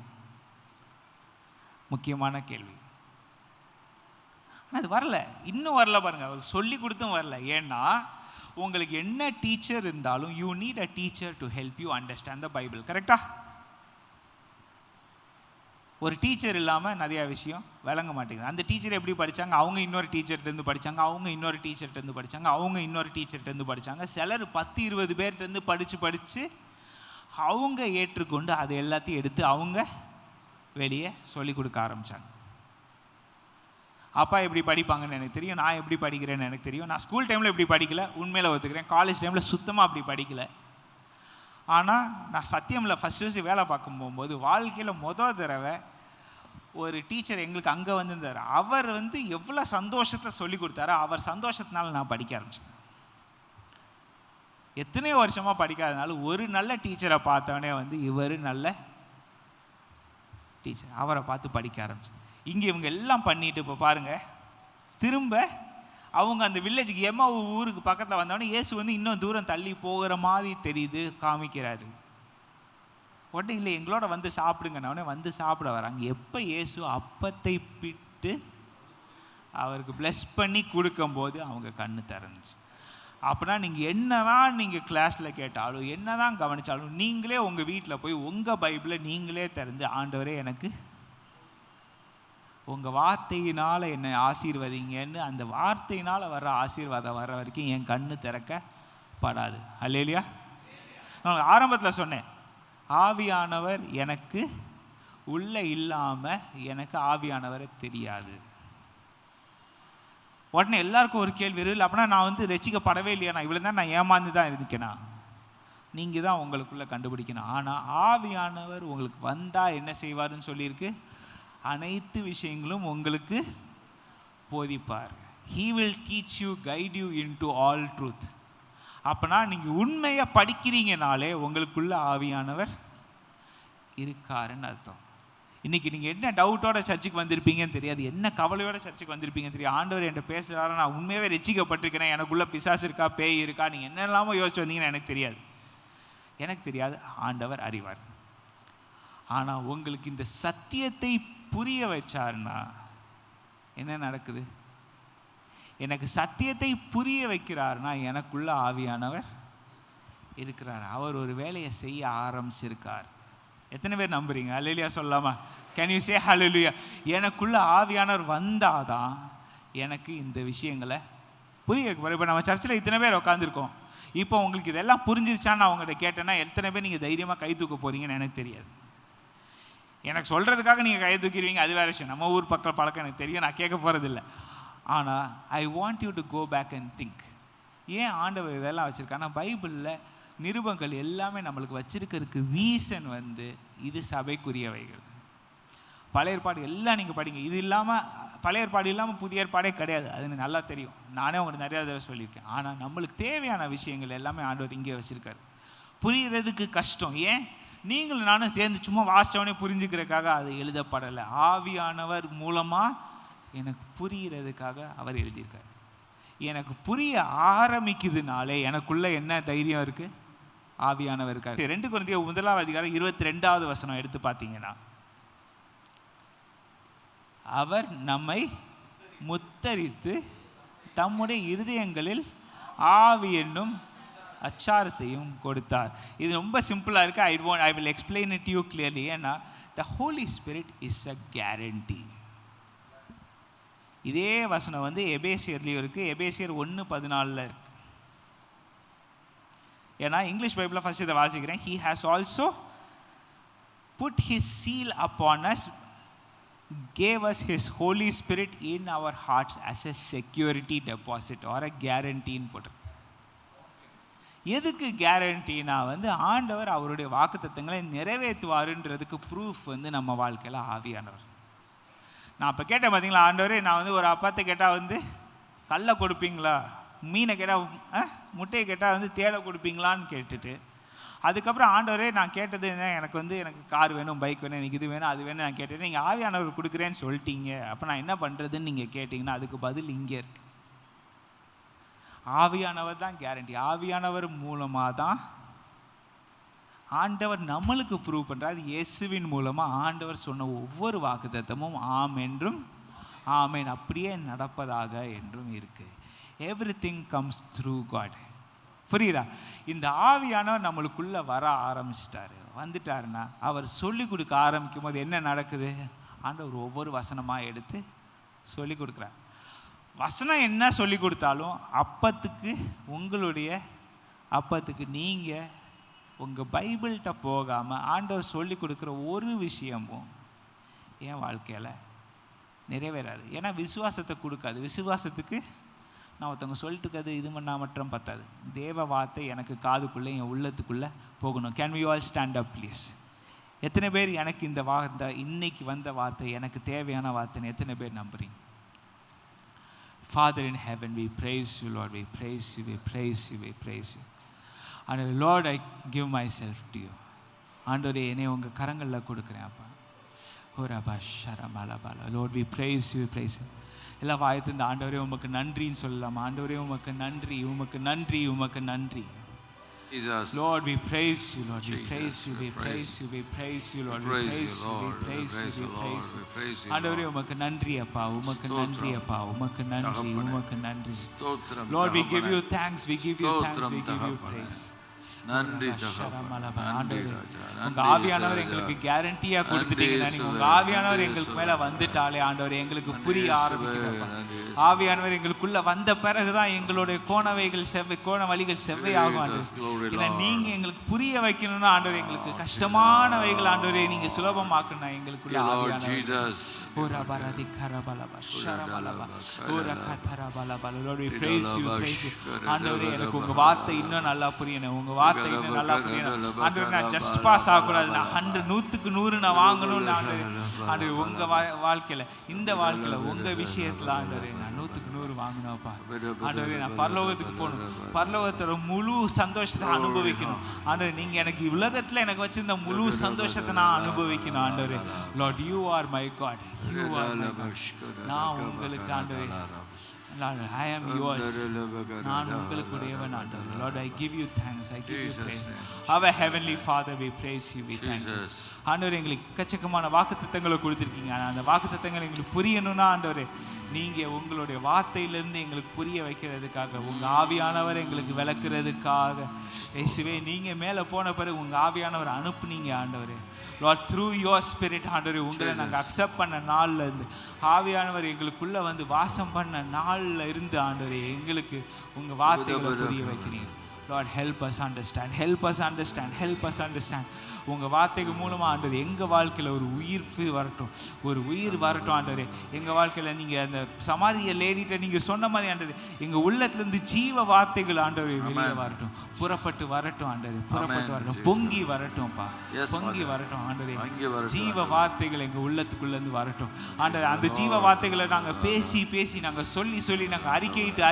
முக்கியமான கேள்வி. ஆனால் அது வரல, இன்னும் வரல பாருங்க. அவருக்கு சொல்லி கொடுத்தும் வரல. ஏன்னா உங்களுக்கு என்ன டீச்சர் இருந்தாலும் you need a teacher to help you understand the Bible. கரெக்டா? ஒரு டீச்சர் இல்லாமல் நிறையா விஷயம் விளங்க மாட்டேங்குது. அந்த டீச்சர் எப்படி படித்தாங்க? அவங்க இன்னொரு டீச்சர்கிட்டருந்து படித்தாங்க, அவங்க இன்னொரு டீச்சர்கிட்டருந்து படித்தாங்க, அவங்க இன்னொரு டீச்சர்கிட்டருந்து படித்தாங்க. சிலர் 10-20 பேர்கிட்டருந்து படித்து அவங்க ஏற்றுக்கொண்டு அதை எல்லாத்தையும் எடுத்து அவங்க வெளியே சொல்லி கொடுக்க ஆரம்பித்தாங்க. அப்பா எப்படி படிப்பாங்கன்னு எனக்கு தெரியும், நான் எப்படி படிக்கிறேன்னு எனக்கு தெரியும். நான் ஸ்கூல் டைமில் எப்படி படிக்கல, உண்மையில் ஒத்துக்கிறேன். காலேஜ் டைமில் சுத்தமாக அப்படி படிக்கலை. ஆனால் நான் சத்தியமில் ஃபஸ்ட்டு வேலை பார்க்க போகும்போது வாழ்க்கையில் மொதல் தடவை ஒரு டீச்சர் எங்களுக்கு அங்கே வந்திருந்தார். அவர் எவ்வளோ சந்தோஷத்தை சொல்லி கொடுத்தாரோ அவர் சந்தோஷத்தினால நான் படிக்க ஆரம்பிச்சேன். எத்தனையோ வருஷமாக படிக்காதனால ஒரு நல்ல டீச்சரை பார்த்தவனே இவர் நல்ல டீச்சர், அவரை பார்த்து படிக்க ஆரம்பிச்சேன். இங்கே இவங்க எல்லாம் பண்ணிட்டு இப்போ பாருங்கள், திரும்ப அவங்க அந்த வில்லேஜுக்கு எம்மா ஊருக்கு பக்கத்தில் வந்தோடனே இயேசு இன்னும் தூரம் தள்ளி போகிற மாதிரி தெரியுது, காமிக்கிறாரு. உடனே இல்லை எங்களோட சாப்பிடுங்கன்னே சாப்பிட வராங்க. எப்போ இயேசு அப்பத்தை பிட்டு அவருக்கு ப்ளஸ் பண்ணி கொடுக்கும்போது அவங்க கண்ணு திறந்துச்சு. அப்படின்னா நீங்கள் என்ன தான் நீங்கள் கிளாஸில் கேட்டாலும் என்ன தான் கவனித்தாலும் நீங்களே உங்கள் வீட்டில் போய் உங்கள் பைபிளை நீங்களே திறந்து ஆண்டவரே எனக்கு உங்கள் வார்த்தையினால் என்னை ஆசீர்வதிங்கன்னு அந்த வார்த்தையினால் வர்ற ஆசீர்வாதம் வர்ற வரைக்கும் என் கண்ணு திறக்கப்படாது. அல்லேலூயா. நான் ஆரம்பத்தில் சொன்னேன், ஆவியானவர் எனக்கு உள்ளே இல்லாமல் எனக்கு ஆவியானவரை தெரியாது. உடனே எல்லாருக்கும் ஒரு கேள்வி இல்லை, அப்படின்னா நான் ரசிக்கப்படவே இல்லையா, நான் இவ்வளோ தான் நான் ஏமாந்து தான் இருக்கேனா? நீங்கள் தான் உங்களுக்குள்ளே கண்டுபிடிக்கணும். ஆனால் ஆவியானவர் உங்களுக்கு வந்தால் என்ன செய்வார்னு சொல்லியிருக்கு, அனைத்து விஷயங்களும் உங்களுக்கு போதிப்பார். He will teach you, guide you into all truth. அப்போனா நீங்கள் உண்மையை படிக்கிறீங்கனாலே உங்களுக்குள்ள ஆவியானவர் இருக்காருன்னு அர்த்தம். இன்றைக்கி நீங்கள் என்ன டவுட்டோட சர்ச்சுக்கு வந்திருப்பீங்கன்னு தெரியாது, என்ன கவலையோட சர்ச்சுக்கு வந்திருப்பீங்கன்னு தெரியாது. ஆண்டவர் என்கிட்ட பேசுகிறாரு, நான் உண்மையாகவே ரட்சிக்கப்பட்டிருக்கிறேன், எனக்குள்ளே பிசாசு இருக்கா பேய் இருக்கா நீங்கள் என்னெல்லாமோ யோசிச்சு வந்தீங்கன்னு எனக்கு தெரியாது, ஆண்டவர் அறிவார். ஆனால் உங்களுக்கு இந்த சத்தியத்தை புரிய வச்சார்னா என்ன நடக்குது? எனக்கு சத்தியத்தை புரிய வைக்கிறார்னா எனக்குள்ள ஆவியானவர் இருக்கிறார், அவர் ஒரு வேலையை செய்ய ஆரம்பிச்சிருக்கார். எத்தனை பேர் நம்புறீங்க? அல்லேலூயா சொல்லலாமா? கேன் யூ சே ஹல்லேலூயா? எனக்குள்ள ஆவியானவர் வந்தாதான் எனக்கு இந்த விஷயங்களை புரிய வைக்க. இப்போ நம்ம சர்ச்சில் இத்தனை பேர் உட்காந்துருக்கோம், இப்போ உங்களுக்கு இதெல்லாம் புரிஞ்சிருச்சான்னு நான் உங்கள்கிட்ட கேட்டேன்னா எத்தனை பேர் நீங்கள் தைரியமாக கை தூக்க போகிறீங்கன்னு எனக்கு தெரியாது. எனக்கு சொல்கிறதுக்காக நீங்கள் கை தூக்கிடுவீங்க, அது வேறு விஷயம். நம்ம ஊர் பக்கம் பழக்கம் எனக்கு தெரியும், நான் கேட்க போகிறதில்ல. ஆனால் I want you to go back and think, ஏன் ஆண்டவர் இதெல்லாம் வச்சுருக்காங்கன்னா பைபிளில் நிருபங்கள் எல்லாமே நம்மளுக்கு வச்சிருக்கிறதுக்கு ரீசன் இது சபைக்குரியவைகள். பழைய ஏற்பாடு எல்லாம் நீங்கள் படிங்க, இது இல்லாமல் பழைய ஏற்பாடு இல்லாமல் புதிய ஏற்பாடே கிடையாது, அது எனக்கு நல்லா தெரியும், நானே உங்களுக்கு நிறையா தடவை சொல்லியிருக்கேன். ஆனால் நம்மளுக்கு தேவையான விஷயங்கள் எல்லாமே ஆண்டவர் இங்கே வச்சுருக்காரு. புரிகிறதுக்கு கஷ்டம், ஏன் நீங்களும் நானும் சேர்ந்து சும்மா வாசித்தவனே புரிஞ்சுக்கிறதுக்காக அது எழுதப்படலை, ஆவியானவர் மூலமாக எனக்கு புரிகிறதுக்காக அவர் எழுதியிருக்கார். எனக்கு புரிய ஆரம்பிக்குதுனாலே எனக்குள்ள என்ன தைரியம் இருக்குது? ஆவியானவர் இருக்கார். 2 கொரிந்தியர் 1:22 எடுத்து பார்த்தீங்கன்னா, அவர் நம்மை முத்தரித்து தம்முடைய இருதயங்களில் ஆவி என்னும் அச்சாரத்தையும் கொடுத்தார். இது ரொம்ப சிம்பிளாக இருக்குது. I will explain it you clearly. ஏன்னா the holy spirit is a guarantee. இதே வசனம் வந்து எபேசியர்லேயும் இருக்குது. எபேசியர் 1:14 இருக்குது. ஏன்னா இங்கிலீஷ் பைபிளில் ஃபர்ஸ்ட் இதை வாசிக்கிறேன். He has also put his seal upon us, gave us his Holy Spirit in our hearts as a security deposit or a guarantee போட்டு. எதுக்கு கேரண்டினா வந்து ஆண்டவர் அவருடைய வாக்குத்தத்தங்களை நிறைவேற்றுவாருன்றதுக்கு ப்ரூஃப் வந்து நம்ம வாழ்க்கையில் ஆவியானவர். நான் இப்போ கேட்டேன் பார்த்தீங்களா, ஆண்டவரே நான் வந்து ஒரு அப்பத்தை கேட்டால் வந்து கல்லை கொடுப்பீங்களா, மீனை கேட்டால் முட்டையை கேட்டால் வந்து தேலை கொடுப்பீங்களான்னு கேட்டுட்டு, அதுக்கப்புறம் ஆண்டவரே நான் கேட்டது எனக்கு கார் வேணும், பைக் வேணும், எனக்கு இது வேணும், அது வேணும் நான் கேட்டேன். நீங்கள் ஆவியானவர் கொடுக்குறேன்னு சொல்லிட்டீங்க, அப்போ நான் என்ன பண்ணுறதுன்னு நீங்கள் கேட்டிங்கன்னா அதுக்கு பதில் இங்கே இருக்கு. ஆவியானவர் தான் கேரண்டி. ஆவியானவர் மூலமாக தான் ஆண்டவர் நம்மளுக்கு ப்ரூவ் பண்ணுறார். இயேசுவின் மூலமாக ஆண்டவர் சொன்ன ஒவ்வொரு வாக்குத்தத்தமும் ஆம் என்றும் ஆமேன் அப்படியே நடப்பதாக என்றும் இருக்குது. Everything comes through God. புரியுதா? இந்த ஆவியானவர் நம்மளுக்குள்ளே வர வந்துட்டாருன்னா அவர் சொல்லி கொடுக்க ஆரம்பிக்கும் போது என்ன நடக்குது? ஆண்டவர் ஒவ்வொரு வசனமாக எடுத்து சொல்லி கொடுக்குறார். வசனம் என்ன சொல்லி கொடுத்தாலும் உங்களுடைய அப்பத்துக்கு நீங்கள் உங்கள் பைபிள்கிட்ட போகாமல் ஆண்டவர் சொல்லி கொடுக்குற ஒரு விஷயமும் என் வாழ்க்கையில் நிறைவேறாது. ஏன்னா விசுவாசத்தை கொடுக்காது. விசுவாசத்துக்கு நான் ஒருத்தவங்க சொல்லிட்டு இருக்கிறது இது பண்ணால் மட்டும் பத்தாது. தேவ வார்த்தை எனக்கு காதுக்குள்ளே என் உள்ளத்துக்குள்ளே போகணும். Can we all stand up please? எத்தனை பேர் எனக்கு இந்த வார்த்தை இன்னைக்கு வந்த வார்த்தை எனக்கு தேவையான வார்த்தைன்னு எத்தனை பேர் நம்புறீங்க? Father in heaven, we praise you, Lord. We praise you, we praise you, we praise you. And Lord, I give myself to you. ஆண்டவரே என்னை உங்கள் கரங்களில் கொடுக்குறேன் அப்பா. ஓரபா ஷரமலபல. Lord, we praise you, we praise you. எல்லா வாயத்து இந்த ஆண்டவரே உமக்கு நன்றின்னு சொல்லலாம். ஆண்டவரே உமக்கு நன்றி, உமக்கு நன்றி, உமக்கு நன்றி. Jesus. Lord, we praise you, Lord. We praise you, we praise you, we praise you, Lord. We praise you, we praise you, we praise you. ஆண்டவரே உமக்கு நன்றி அப்பா, உமக்கு நன்றி அப்பா, உமக்கு நன்றி, உமக்கு நன்றி. Lord, we give you thanks, we give you thanks, we give you praise. நன்றி ஆண்டவரே, உங்க ஆவியானவர் எங்களுக்கு கேரண்டியா கொடுத்துட்டீங்கன்னா, நீங்க உங்க ஆவியானவர் எங்களுக்கு மேல வந்துட்டாலே ஆண்டவரே எங்களுக்கு புரிய ஆரம்பிக்குது. ஆவியானவர் எங்களுக்குள்ள வந்த பிறகுதான் எங்களுடைய கோண வழிகள் செவ்வையாகும் ஆண்டவரே. இல்ல நீங்க எங்களுக்கு புரிய வைக்கணும்னா ஆண்டவரே எங்களுக்கு கஷ்டமானவைகள் ஆண்டவரே நீங்க சுலபமாக்கணும் எங்களுக்குள்ள ஆவியானவர். ஓரா பரதி கரபலபா ஷரமலபா ஓரா கதரபலபா. Lord, we praise you, praise you. ஆண்டவரே எனக்கு உங்க வார்த்தை இன்னும் நல்லா புரியணும், உங்க வார்த்தை இன்னும் நல்லா புரியணும் ஆண்டவரே. நான் ஜஸ்ட் பாஸ் ஆகக்கூடாது, நான் 100க்கு 100 நான் வாங்கணும்னு ஆண்டவரே உங்க வாழ்க்கையில இந்த வாழ்க்கையில உங்க விஷயத்துல ஆண்டவரே நான் 100க்கு 100 வாங்கணும்ப்பா ஆண்டவரே. நான் பரலோகத்துக்கு போகணும், பரலோகத்தோட முழு சந்தோஷத்தை அனுபவிக்கணும் ஆண்டவரே. நீங்க எனக்கு உலகத்துல எனக்கு வச்சிருந்த முழு சந்தோஷத்தை நான் அனுபவிக்கணும் ஆண்டவரே. Lord, you are my God, you are my God. நான் உங்களுக்கு ஆண்டவரே, I am yours. நான் உங்களுக்குடையவன் ஆண்டவரே. Lord, I give you thanks, I give you praise. Our heavenly Father, we praise you, we thank you. ஆண்டவரே எங்களுக்கு எக்கச்சக்கமான வாக்குத்தத்தங்களை கொடுத்துருக்கீங்க. அந்த வாக்குத்தத்தங்களை எங்களுக்கு புரியணும்னா ஆண்டவரே நீங்கள் உங்களுடைய வார்த்தையிலேருந்து எங்களுக்கு புரிய வைக்கிறதுக்காக, உங்கள் ஆவியானவர் எங்களுக்கு விளக்குறதுக்காக இயேசுவே நீங்கள் மேலே போன பிறகு உங்கள் ஆவியானவர் அனுப்புனீங்க ஆண்டவரே. Lord, through your spirit ஆண்டவரே உங்களை நாங்கள் அக்செப்ட் பண்ண நாளில் இருந்து ஆவியானவர் எங்களுக்குள்ளே வந்து வாசம் பண்ண நாளில் இருந்து ஆண்டவரே எங்களுக்கு உங்கள் வார்த்தைகளை புரிய வைக்கிறீங்க. Lord, help us understand, help us understand, help us understand. உங்கள் வார்த்தைக்கு மூலமாக ஆண்டவரே எங்கள் வாழ்க்கையில் ஒரு உயிர் வரட்டும், ஒரு உயிர் வரட்டும் ஆண்டவரே. எங்கள் வாழ்க்கையில் நீங்கள் அந்த சமாரிய லேடிட்ட நீங்கள் சொன்ன மாதிரி ஆண்டவரே எங்கள் உள்ளத்துலேருந்து ஜீவ வார்த்தைகள் ஆண்டவரே வெளியே வரட்டும், புறப்பட்டு வரட்டும் ஆண்டவரே, புறப்பட்டு வரட்டும், பொங்கி வரட்டும்ப்பா, பொங்கி வரட்டும் ஆண்டவரே. ஜீவ வார்த்தைகள் எங்கள் உள்ளத்துக்குள்ளேருந்து வரட்டும் ஆண்டவரே. அந்த ஜீவ வார்த்தைகளை நாங்கள் பேசி பேசி நாங்கள் சொல்லி நாங்கள் அறிக்கையிட்டு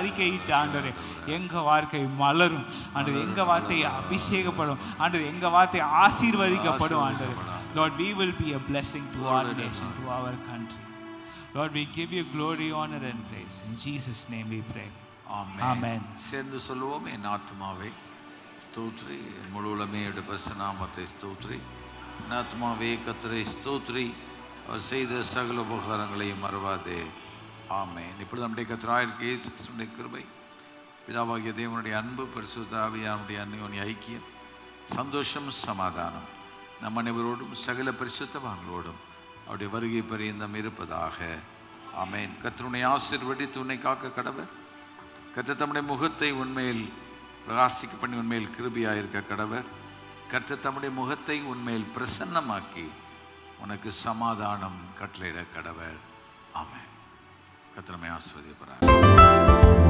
ஆண்டவரே எங்கள் வாழ்க்கை மலரும் ஆண்டவரே, எங்கள் வார்த்தை அபிஷேகப்படும் ஆண்டவரே, எங்கள் வார்த்தை ஆசீர்வதிக்கப்படும் ஆண்டவரே. Lord, we will be a blessing to our nation, to our country. Lord, we give you glory, honor and praise. In Jesus' name we pray. ஆமென். சேர்ந்து சொல்லுவோம். என் ஆத்மாவே ஸ்தோத்ரி, என் முழு உலகமே பரிசுநாமத்தை ஸ்தோத்ரி. என் ஆத்மாவே கர்த்தரை ஸ்தோத்ரி, அவர் செய்த சகல உபகாரங்களையும் மறவாதே. ஆமென். இப்பொழுது நம்முடைய கர்த்தராகிய இயேசு கிறிஸ்துவின் கிருபை, பிதாவாகிய தேவனுடைய அன்பு, பரிசுத்த ஆவியானுடைய அன்யோன்ய ஐக்கியம், சந்தோஷம், சமாதானம் நம் அனைவரோடும் சகல பரிசுத்தவான்களோடும் அவருடைய வருகை பரியந்தம் இருப்பதாக. ஆமென். கர்த்தருடைய ஆசீர்வதித்து உன்னை காக்க கடவர். கர்த்தர் தம்முடைய முகத்தை உன்மேல் பிரகாசிக்க பண்ணி உன்மேல் கிருபையாயிருக்க கடவர். கர்த்தர் தம்முடைய முகத்தை உன்மேல் பிரசன்னமாக்கி உனக்கு சமாதானம் கட்டளையிட கடவர். ஆமென். கர்த்தர் நம்மை ஆசீர்வதிப்பாராக.